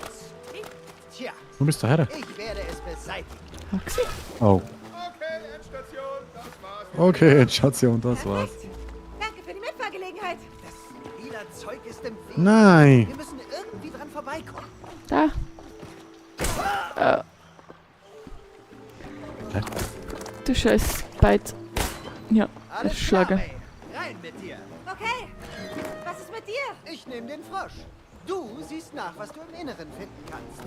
Es stinkt. Tja, Du bist daher. ich werde es beseitigen. Hab gesehen. Oh. Okay, Endstation, das war's. Danke für die Mitfahrgelegenheit. Das lila Zeug ist im Weg. Nein. Wir müssen irgendwie dran vorbeikommen. Da. Du scheiß Beit. Ja, Alles erschlagen. klar, May. Rein mit dir. Okay. Was ist mit dir? Ich nehme den Frosch. Du siehst nach, was du im Inneren finden kannst.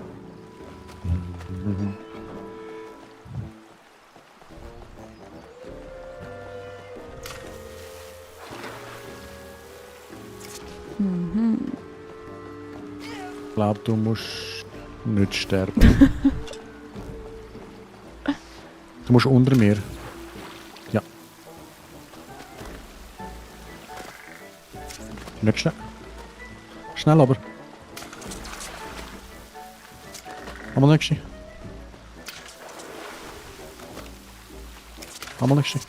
Ich glaube, du musst nicht sterben. Du musst unter mir. Ja. Nicht schnell. Schnell aber. Einmal nächste. Einmal nächste.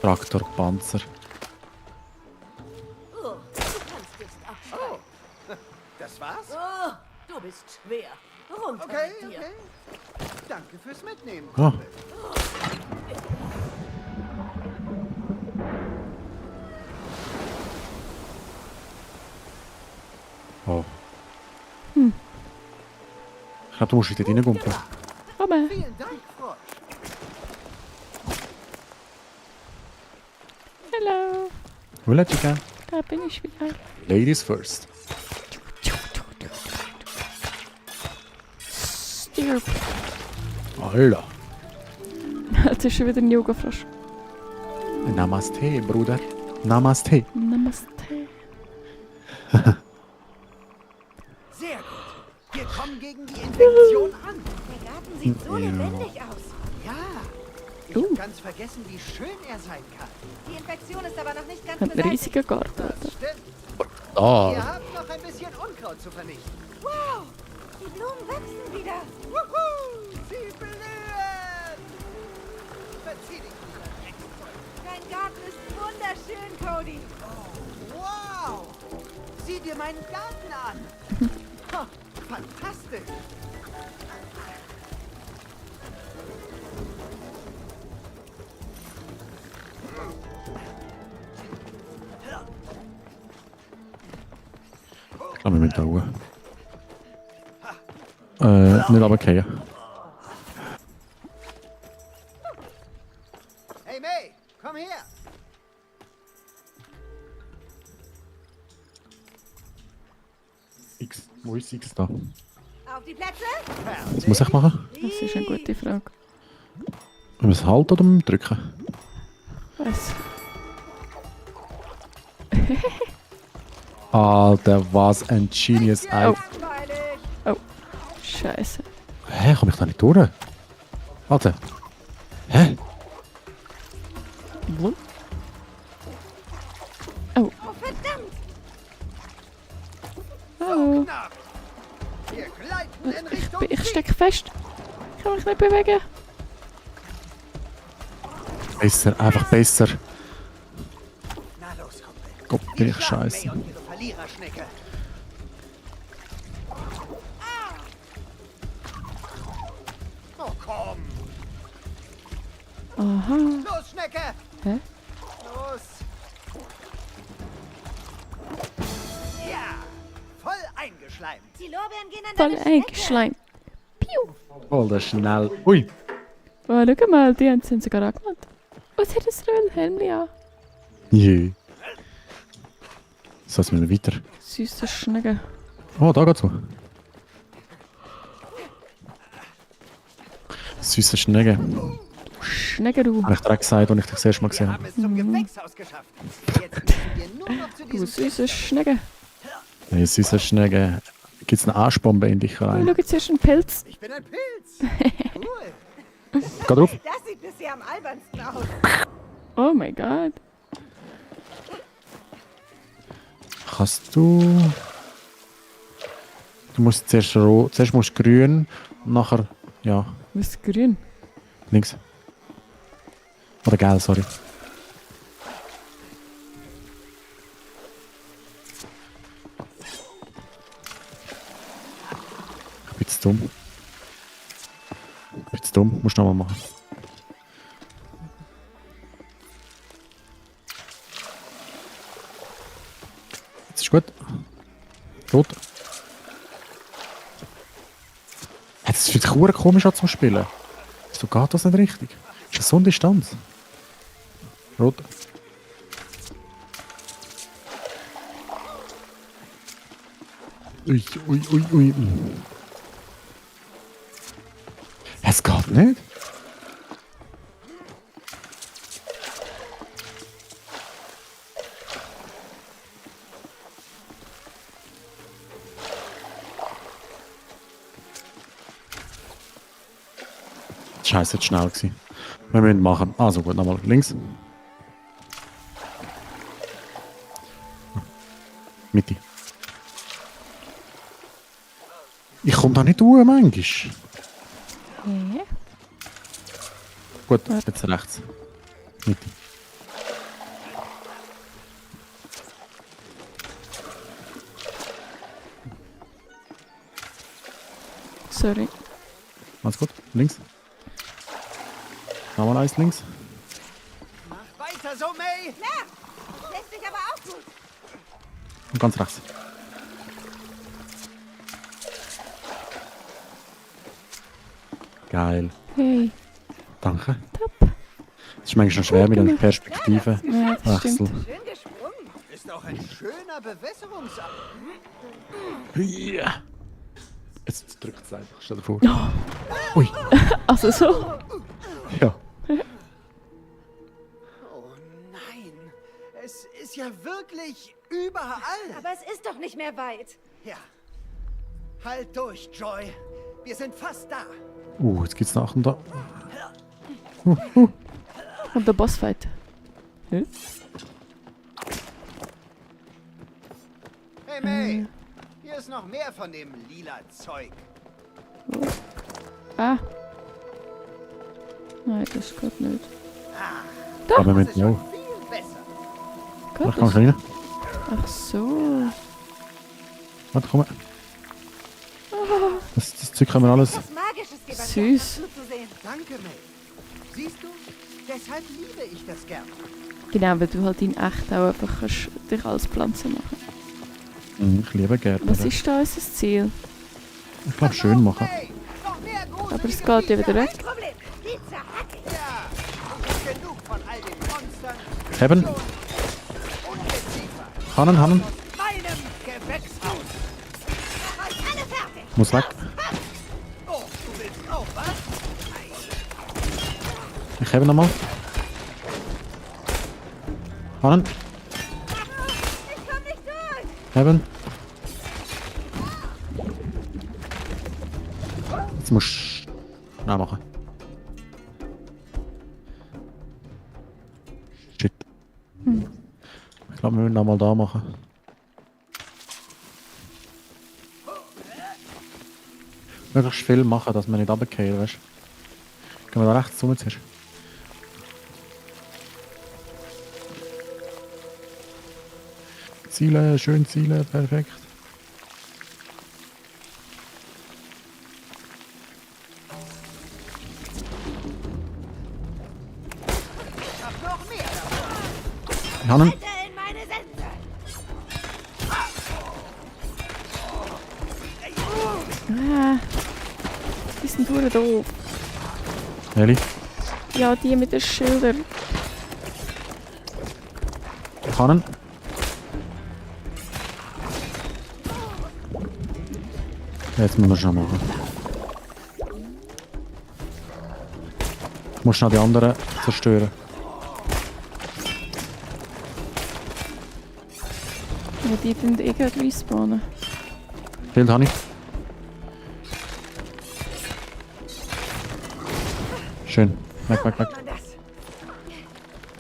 Traktorpanzer. Oh, du kannst jetzt absteigen. Das war's? Oh, du bist schwer. Runter Okay, mit dir. okay. Danke fürs Mitnehmen. Ah. Kumpel. Oh. Ich glaube, du musst wieder reingumpen. Komm. Vielen Dank, Frosch. Hallo. Wo lädst du gern? Da bin ich wieder. Ladies first. Stirb. Alter. Jetzt ist schon wieder ein Yoga-Frosch. Namaste, Bruder. Namaste. Namaste. Sehr gut. Wir kommen gegen die Infektion an. Der Garten sieht so lebendig aus. Ja. Ich hab ganz vergessen, wie schön er sein kann. Die Infektion ist aber noch nicht ganz Hat einen beseitigt. riesigen Garten. Das Alter. stimmt. Ah. Ihr habt noch ein bisschen Unkraut Unkraut zu vernichten. Wow, die Blumen wachsen wieder. Wuhu! Sie blühen! Verzieh dich, lieber Dreckszeug. Dein Garten ist wunderschön, Cody. Wow! Sieh dir meinen Garten an. Ha, fantastisch. Ich glaube, wir müssen da hoch. Nicht runterfallen. Hey May, komm her. X. Wo ist X da? Auf die Plätze. Was muss ich machen? Das ist eine gute Frage. Müssen wir es halten oder müssen wir drücken? Was? Alter, was ein Genius. Oh. Langweilig. Oh. Scheiße. Hä, komm ich da nicht durch? Warte. Hä? Blum. Oh, verdammt. Oh. Knapp. Wir gleiten in Richtung Ich Ziel. stecke fest. Ich kann mich nicht bewegen. Besser, einfach besser. Na los, Kumpel. Gott, bin Wir ich schlagen scheiße. May und ihre Verliererschnecke. Oh, komm. Aha. Los, Schnecke. Hä? Los. Ja, voll eingeschleimt. Die Lorbeeren gehen an Voll deine Schnecke. eingeschleimt. Piu. Oh, das ist schnell. Ui. Oh, schau mal, die haben sie sogar angemalt. Oh, sie hat ein Helmli an. Je. So, jetzt müssen wir weiter. Süße Schnecke. Oh, da geht's so. Süße Schnecke. Schnecke, du. Habe ich dir auch gesagt, als ich dich das erste Mal Wir gesehen haben habe. es zum Gewächshaus geschafft. Jetzt müssen wir nur noch zu Du diesem süße Schnecke. Hey, süße Schnecke. Gibt's eine Arschbombe in dich Oh, rein? schau, jetzt hast du einen Pilz. Ich bin ein Pilz. Cool. Geh drauf. Das sieht bisher am albernsten aus. Oh mein Gott. Kannst du... Du musst zuerst rot, zuerst musst du grün und nachher... Ja, Was ist grün? links. Oder gelb, sorry. Ich bin zu dumm. Ich bin zu dumm, musst du nochmal machen. Jetzt ist gut. Rot. Das fühlt sich verdammt komisch an zum Spielen. Wieso geht das nicht richtig? Ist das so eine Distanz? Rot. Ui, ui, ui, ui. Es geht nicht. Scheiße, jetzt schnell gewesen. Wir müssen machen. Also gut, nochmal links. Mitte. Ich komme da nicht durch, manchmal. Hä? Gut, jetzt rechts. Mitte. Sorry. Alles gut. Links. Nochmal eins links. Mach weiter so, May. Ja, das lässt sich aber auch gut. Und ganz rechts. Geil. Hey. Danke. Top. Es ist manchmal schon schwer mit den Perspektiven. Ja, das Wechsel. stimmt. Schön gesprungen. Ist auch ein schöner Bewässerungsab. Ja. Jetzt drückt es einfach. Stell dir vor. Ui. Also so. Ja. Oh nein. Es ist ja wirklich überall. Aber es ist doch nicht mehr weit. Ja. Halt durch, Joy. Wir sind fast da. Jetzt geht's nach und da. Und der Bossfight. Hä? Hey, May. Hier es noch mehr von dem lila Zeug? Ah. Nein, das geht nicht. Aber Das mit ist ja. schon viel besser. Geht Ach, komm das? rein. Ach so. Warte, komm. Das Zeug können wir alles. Was Magisches gibt es Süß. zuzusehen. Danke, May. Siehst du? Deshalb liebe ich das gern. Genau, weil du halt in echt auch einfach kannst dich als Pflanze machen. Ich liebe Gärtner. Was ist da unser Ziel? Ich glaube, schön machen. Hey, noch mehr gruselige Aber es geht ja wieder weg. Kein Problem. Die zerhack ich. Ja, ich hab genug von all den Monstern. Eben. Ungeziefer. Hannen. Meinem Gewächshaus. Mach euch alle fertig. Muss weg. Oh, du willst auch was? Ich habe nochmal. Hannen. Ich komm nicht durch. Eben. Jetzt musst du schnell machen. Shit. Ich glaube, wir müssen noch mal da machen. Möglichst viel machen, dass wir nicht runterfallen, weißt du? Gehen wir da rechts rum zuerst. Ziele, schön Ziele, perfekt. Hab noch mehr davon. Hannen. Bitte in meine Sense. Ah. Die sind verdammt doof. Eli. Ja, die mit den Schildern. Hannen. Jetzt müssen wir schon machen. Ich muss noch die anderen zerstören. Ja, die sind eh gerade respawnen. Bild habe ich. Schön. Weg. Man das.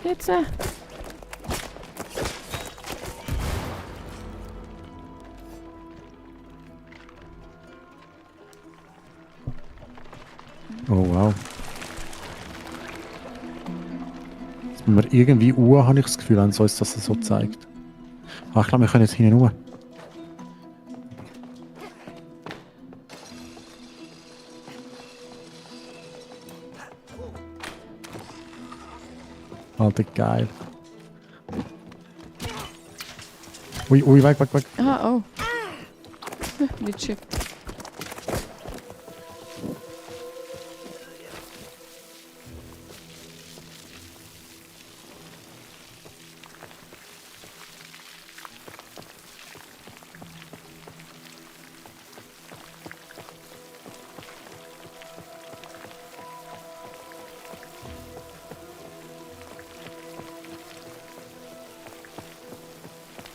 Jetzt. Oh wow. Jetzt müssen wir irgendwie Uhr, habe ich das Gefühl, wenn es uns das so zeigt. Ah, ich glaube, wir können jetzt hinten Uhr. Alter, geil. Ui, weg. Ah, oh. Nicht schick.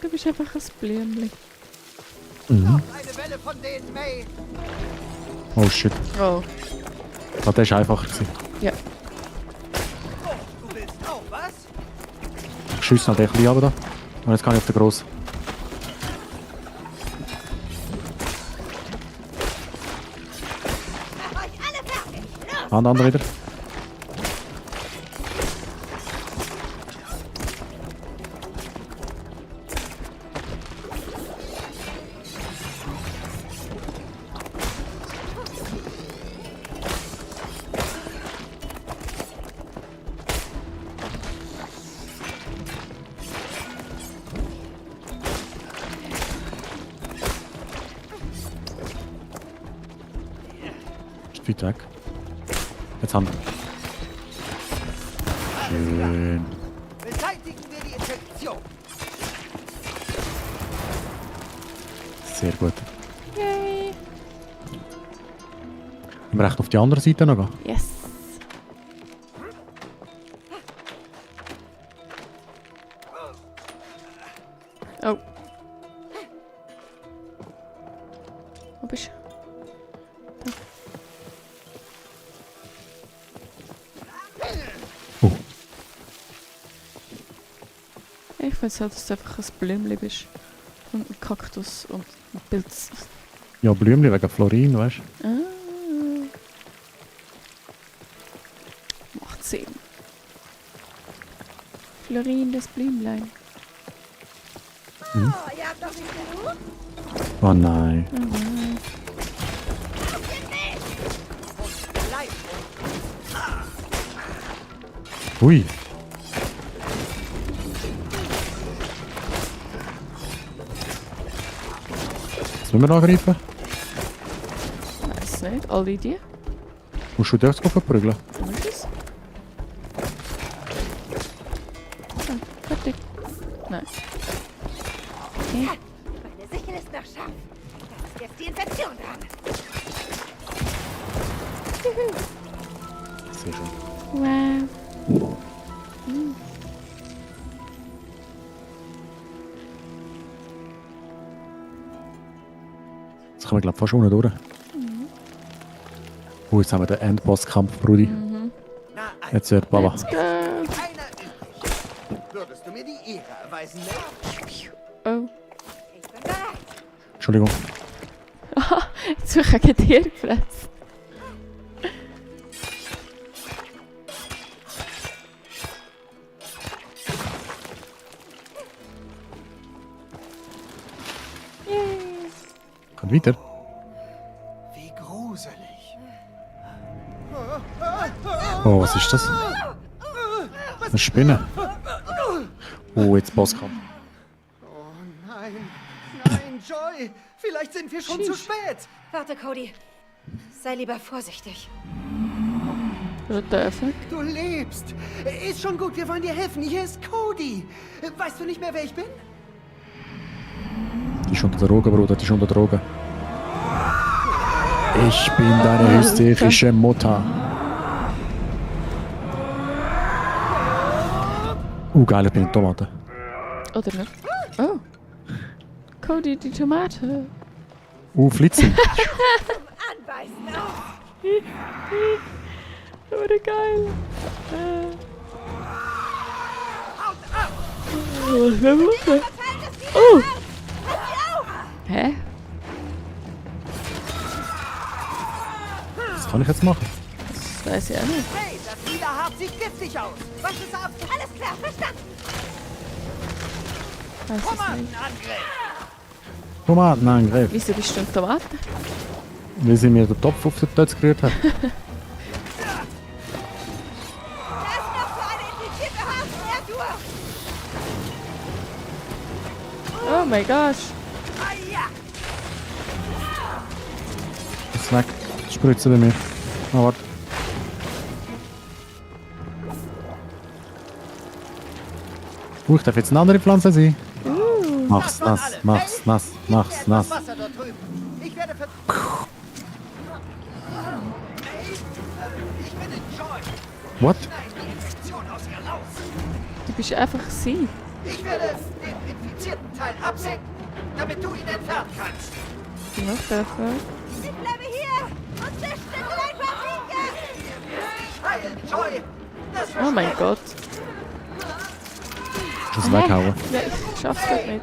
Du bist einfach ein Blümchen. Mhm. Eine Welle von denen, May. Oh shit. Oh. Ah, das war einfacher gewesen. Ja. Oh, du willst auch was? Ich schiesse noch den kleinen runter da. Und jetzt kann ich auf den grossen. Mach euch alle fertig. Los. Ah, der andere wieder. Ist weit weg. Jetzt haben wir. Schön. Beseitigen wir die Infektion. Sehr gut. Yay. Können wir echt auf die andere Seite noch gehen? Yes. Oh. Wo bist du? Oh. Ich finde es halt, dass du einfach ein Blümchen bist. Und ein Kaktus und ein Pilz. Ja, Blümchen wegen Florin, weißt du? Ah. Macht Sinn. Florin, das Blümlein. Oh, ihr habt doch nicht genug? Oh nein. Ui. Sollen wir angreifen? Weiß nicht. Alle die? Musst du dich verprügeln? Kann ich das? Ah, fertig. Nein. Okay. Meine Sichel ist noch scharf. Da ist jetzt die Infektion dran. Sehr schön. Wow. Jetzt kommen wir glaube ich fast unten durch. Jetzt haben wir den Endbosskampf, Brudi. Na, Jetzt wird Baba. Let's go. keiner übrig. Würdest du mir die Ehre erweisen, Nate? Oh. Ich bin bereit. Entschuldigung. Jetzt habe ich gegen dir gefressen. Yay. Kommt weiter. Wie gruselig. Oh, was ist das? Eine Spinne. Oh, jetzt Bosskampf. Oh nein, nein, Joy. Vielleicht sind wir schon zu spät. Warte, Cody. Sei lieber vorsichtig. What the fuck? Du lebst. Ist schon gut, wir wollen dir helfen. Hier ist Cody. Weißt du nicht mehr, wer ich bin? Die ist unter Drogen, Bruder, die ist unter Drogen. Ich bin deine hysterische Mutter. Geil, ich bin eine Tomate. Oder nicht? Oh. Cody, die Tomate. Flitzen. Anbeißen. Oder geil. Was will man? Oh. Hä? Was kann ich jetzt machen? Das weiß ich auch nicht. Hey, das Widerhart sieht giftig aus. Was ist ab? Alles klar, verstanden. Weiß es nicht. Tomatenangriff. Tomatenangriff. Wieso bist du ein Tomate? Wie sie mir den Topf auf den Tötz gerührt hat. Da ist noch so eine infizierte Hafenkreatur. Oh mein Gott. Ah ja. Ist weg. Spritze bei mir. Ah, warte. Ich darf jetzt eine andere Pflanze sein. Mach's Das waren nass, alle. mach's Hey, nass, mach's etwas nass. Wasser dort drüben. Ich werde ver... Hey, ich bin in Joy. What? Schneid die Infektion aus ihr raus. Du bist einfach sie. Ich werde den infizierten Teil absenken, damit du ihn entfernen kannst. What the fuck? Ich bleibe hier und zerstöre ein paar Viecher. Heilen, Joy. Das Oh mein Gott. Das weghauen. Ja, ich schaff's grad nicht.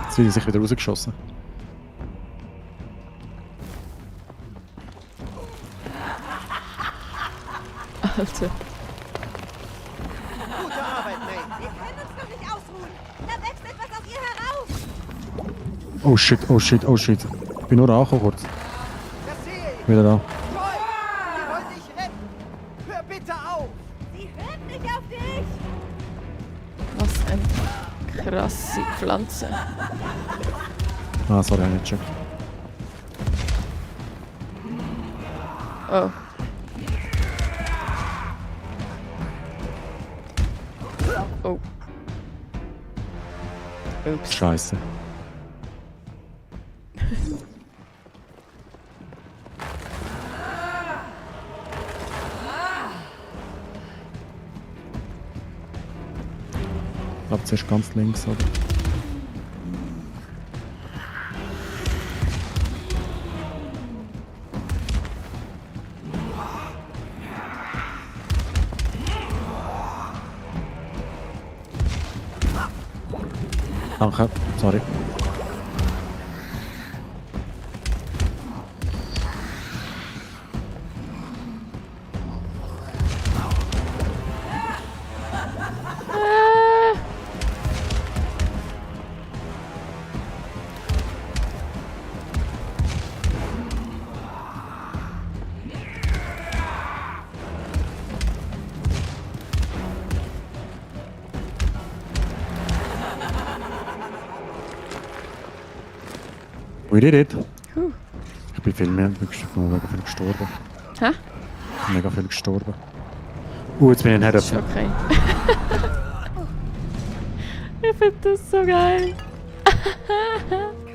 Jetzt wird sich wieder rausgeschossen. Alter. Gute Arbeit, May. Wir können uns noch nicht ausruhen. Da wächst etwas aus ihr heraus. Oh shit, oh shit, oh shit. Ich bin nur angekommen kurz. Das sehe ich. Wieder da. Joy, wir wollen dich retten. Hör bitte auf. Sie hört nicht auf dich. Was eine krasse Pflanze. Ah, sorry, hab ich nicht gecheckt. Oh. Oh. Ups. Scheiße. Ich glaube, zuerst ganz links, oder? Danke, sorry. We did it. Huh. Ich bin viel mehr, mega viel gestorben. Hä? Mega viel gestorben. Jetzt bin ich ein Ist Herr. okay. Ich finde das so geil.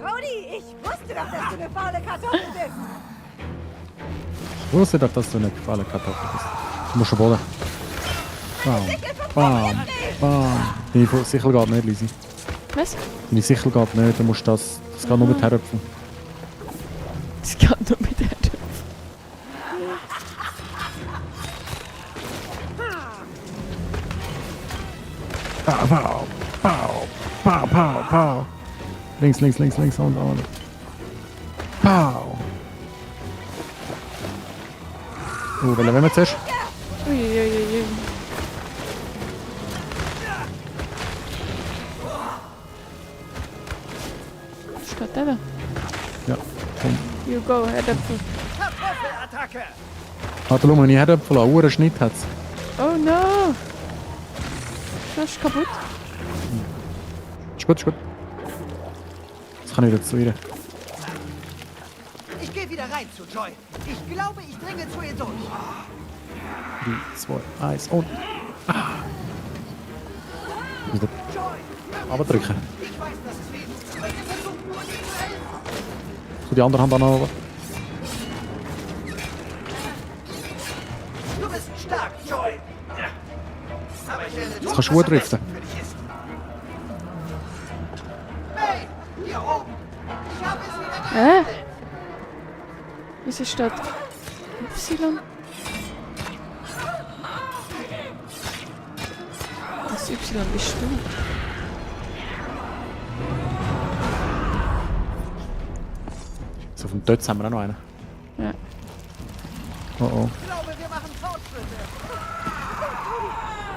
Cody, ich wusste doch, dass du eine faule Kartoffel bist. Ich wusste doch, dass du eine gefallene Kartoffel bist. Du musst schon boden. Bam, bam, bam. Deine Sichel geht nicht, Lisi. Was? Deine Sichel geht nicht, du musst das geht nur mit Heröpfen. Das geht nur mit der. Pow, pow, pow, pow, pow, pow. Links, links, links, links und Pow. Welchen wollen wir zuerst? Uiuiui. Was geht der da? Ja, komm. You go, Herdöpfel. Kartoffelattacke! Warte, schau mal, meine Herdöpfel an. Uhren Schnitt hat's. Oh no! Das ist kaputt. Ist gut, ist gut. Jetzt kann ich wieder zu ihr. Ich gehe wieder rein zu Joy. Ich glaube, ich dringe zu ihr durch. 3, 2, 1 und... Wieder Joy, abdrücken. ich weiß, dass es weh tut, aber wir versuchen nur, dir zu helfen. So die andere Hand an. Du bist stark, Joy. Aber ich werde tun, kannst du was gut am driften. besten für dich ist. Hey, hier oben. Ich habe es wieder Wieso steht Y? Das Y bist du. So, vom Dötz haben wir auch noch einen. Ja. Oh oh. Ich glaube, wir machen Fortschritte.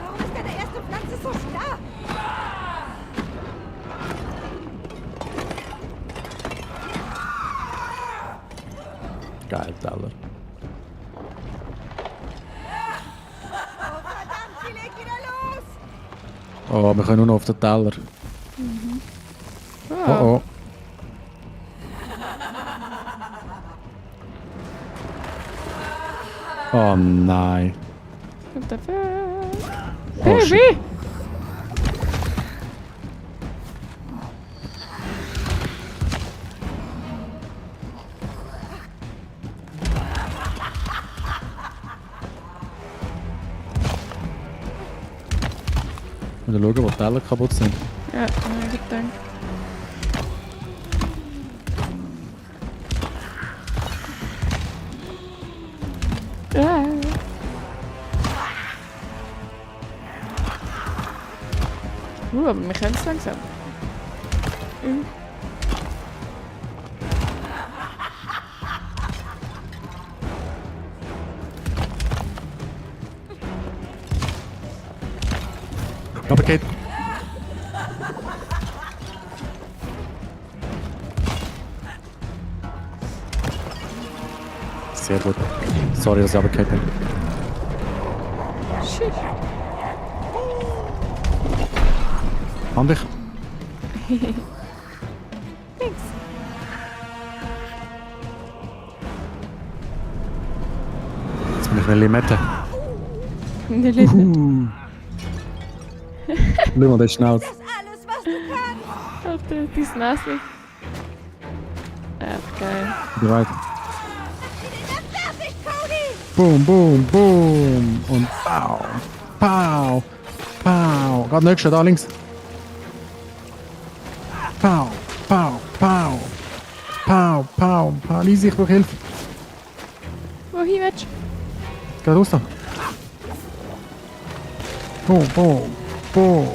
Warum ist deine erste Pflanze so stark? Geil, Teller. Oh, verdammt, sie legt wieder los. Oh, wir können nur noch auf den Teller. Oh oh. Oh nein. Kommt der Oh, shit. Baby! Mal schauen, wo die Teller kaputt sind. Ja, hab ich gedacht. Ja. Aber wir können es langsam. Aber geht. Sehr gut. Sorry, dass ich runtergefallen bin. Shit. Hand dich. Thanks. Jetzt bin ich eine Limette. Nicht lieben. Schau mal, das ist schnell. Das ist alles, was du kannst. Alter, dein Näschen. Geil. Bereit. Fertig, Cody. Boom, boom, boom. Und pow, pow, pow. Gerade nächster, da links. Pow, pow, pow. Pow, pow, pow. Lisi, ich brauche Hilfe. Wohin willst du? Geh raus da. Boom, boom, boom,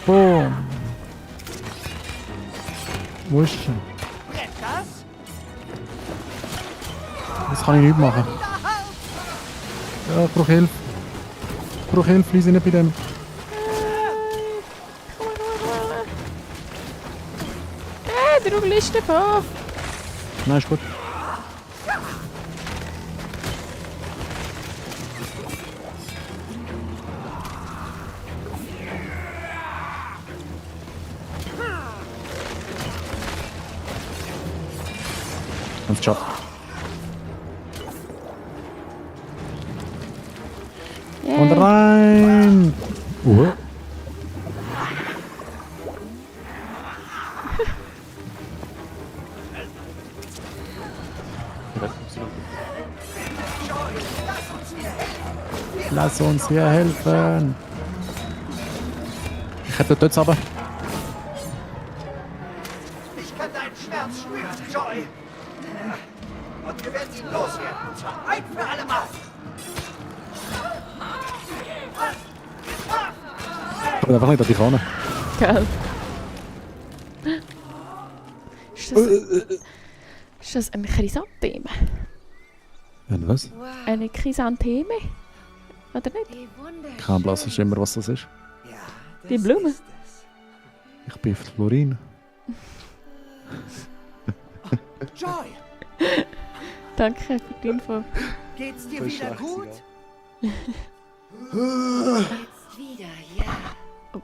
boom. Wo ist er? Brennt das? Das kann ich nicht machen. Ja, ich brauche Hilfe. Ich brauche Hilfe, Lisi, nicht bei dem. Der Rubel ist nicht auf. Nein, ist gut. Ganz geschafft. Und Yeah. rein! Lass uns hier helfen! Ich hätte dort aber. Ich kann deinen Schmerz spüren, Joy. Und wir werden ihn loswerden. Und zwar ein für alle Mal. Ich bin einfach nicht an dich ran. Geil. Ist das eine Chrysantheme? Was? Eine Chrysantheme? Oder nicht? Wie wunderschön. Kein blasses Schimmer, was das ist. Ja, das Die Blume. ist es. Ich bin Florin. Joy, Danke für die Info. geht's dir wieder gut? Jetzt wieder, ja.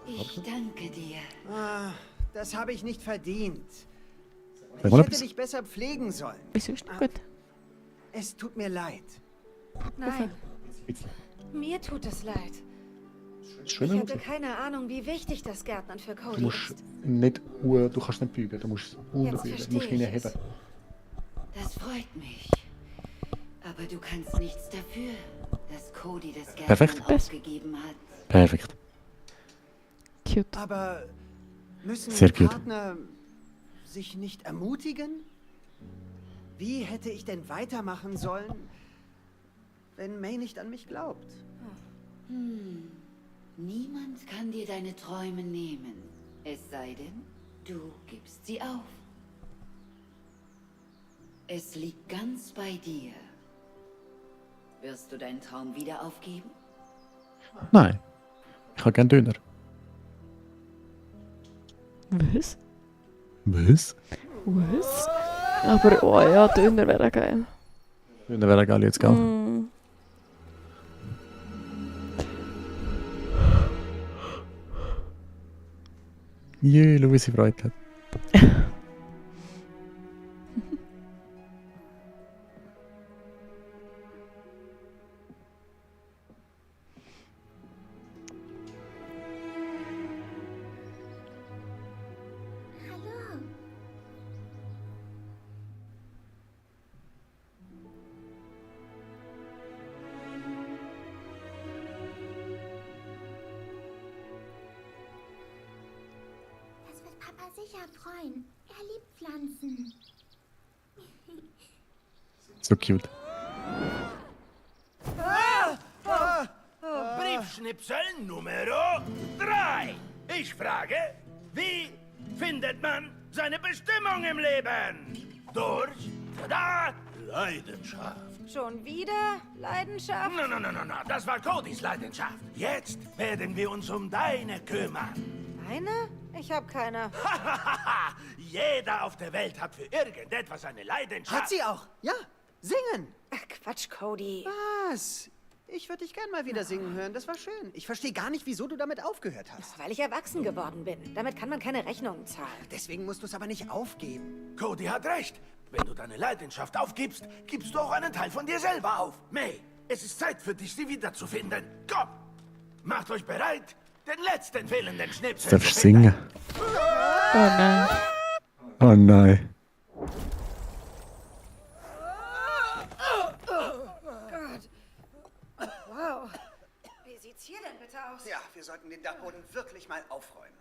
Ich danke dir. Ah, das habe ich nicht verdient. Sag Ich mal hätte etwas. dich besser pflegen sollen. Wieso ist das gut? Es tut mir leid. Nein, mir tut es leid. Ich Schön. hatte keine Ahnung, wie wichtig das Gärtnern für Du Cody musst ist. nicht, du kannst nicht bügen, du musst unten Jetzt bügen, du verstehe musst ich hinheben. es. Das freut mich. Aber du kannst nichts dafür, dass Cody das Perfekt. Gärtnern aufgegeben hat. Perfekt. Cute. Aber müssen Sehr gut. Partner sich nicht ermutigen? Wie hätte ich denn weitermachen sollen, wenn May nicht an mich glaubt? Niemand kann dir deine Träume nehmen. Es sei denn, du gibst sie auf. Es liegt ganz bei dir. Wirst du deinen Traum wieder aufgeben? Nein. Ich habe gern Döner. Was? Was? Was? Aber, oh ja, Döner wäre geil. Döner wäre geil jetzt, gell? Mm. Jö, schau, wie sie Freude hat. Das wird Papa sicher freuen. Er liebt Pflanzen. So cute. Briefschnipsel Numero 3. Ich frage, wie findet man seine Bestimmung im Leben? Durch, tada, Leidenschaft. Schon wieder? Leidenschaft? Na, das war Codys Leidenschaft. Jetzt werden wir uns um deine kümmern. Meine? Ich habe keine. Hahaha, jeder auf der Welt hat für irgendetwas eine Leidenschaft. Hat sie auch? Ja, singen. Ach, Quatsch, Cody. Was? Ich würde dich gern mal wieder singen hören. Das war schön. Ich verstehe gar nicht, wieso du damit aufgehört hast. Weil ich erwachsen geworden bin. Damit kann man keine Rechnungen zahlen. Deswegen musst du es aber nicht aufgeben. Cody hat recht. Wenn du deine Leidenschaft aufgibst, gibst du auch einen Teil von dir selber auf. May, es ist Zeit für dich, sie wiederzufinden. Komm, macht euch bereit, den letzten fehlenden Schnipsel Darfst du zu finden. singen? Oh nein. Oh nein. Wow. Wie sieht's hier denn bitte aus? Ja, wir sollten den Dachboden wirklich mal aufräumen.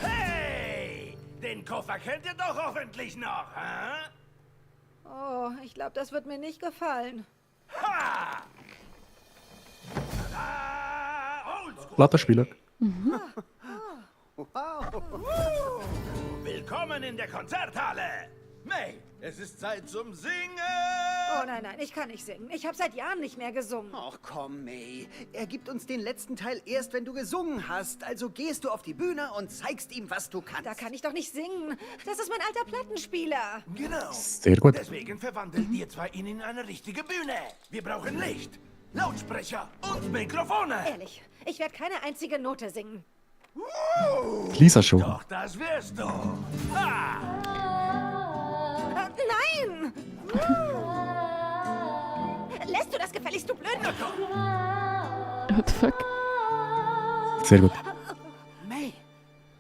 Hey, den Koffer kennt ihr doch hoffentlich noch, hä? Oh, ich glaube, das wird mir nicht gefallen. Ha! Tada! Oldschool. Plattenspieler. Wow. Willkommen in der Konzerthalle! May, es ist Zeit zum Singen! Oh nein, nein, ich kann nicht singen. Ich habe seit Jahren nicht mehr gesungen. Ach komm, May. Er gibt uns den letzten Teil erst, wenn du gesungen hast. Also gehst du auf die Bühne und zeigst ihm, was du kannst. Da kann ich doch nicht singen. Das ist mein alter Plattenspieler. Genau. Sehr gut. Deswegen verwandelt ihr zwei ihn in eine richtige Bühne. Wir brauchen Licht, Lautsprecher und Mikrofone. Ehrlich, ich werde keine einzige Note singen. Lisa Show. Doch das wirst du. Ha! Nein! Lässt du das gefälligst, du Blöde? What the fuck? Sehr gut.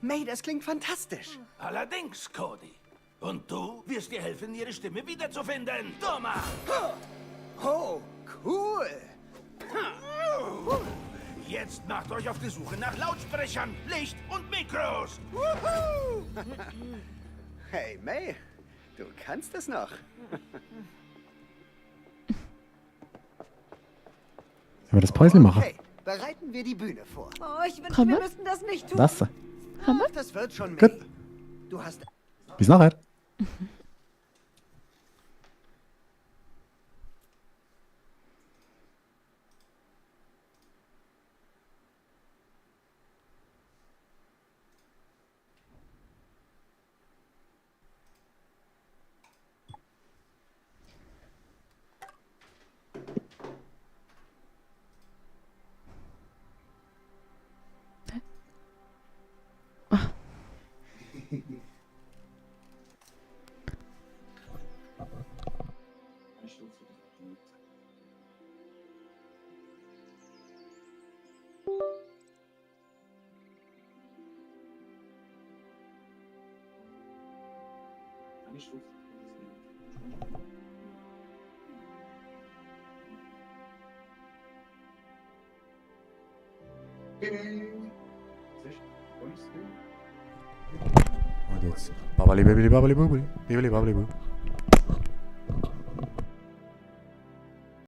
May, das klingt fantastisch. Allerdings, Cody. Und du wirst dir helfen, ihre Stimme wiederzufinden. Thomas! Oh, cool. Jetzt macht euch auf die Suche nach Lautsprechern, Licht und Mikros. Hey, May, du kannst es noch. Wenn wir das Päusel machen. Okay, bereiten wir die Bühne vor. Oh, ich wünschte, Haben wir wir? müssten das nicht tun. Das. Ach, das wird schon, May. Gut. Du hast... Bis nachher. Und jetzt. Babali, babali, babali, babali, babali, babali, babali.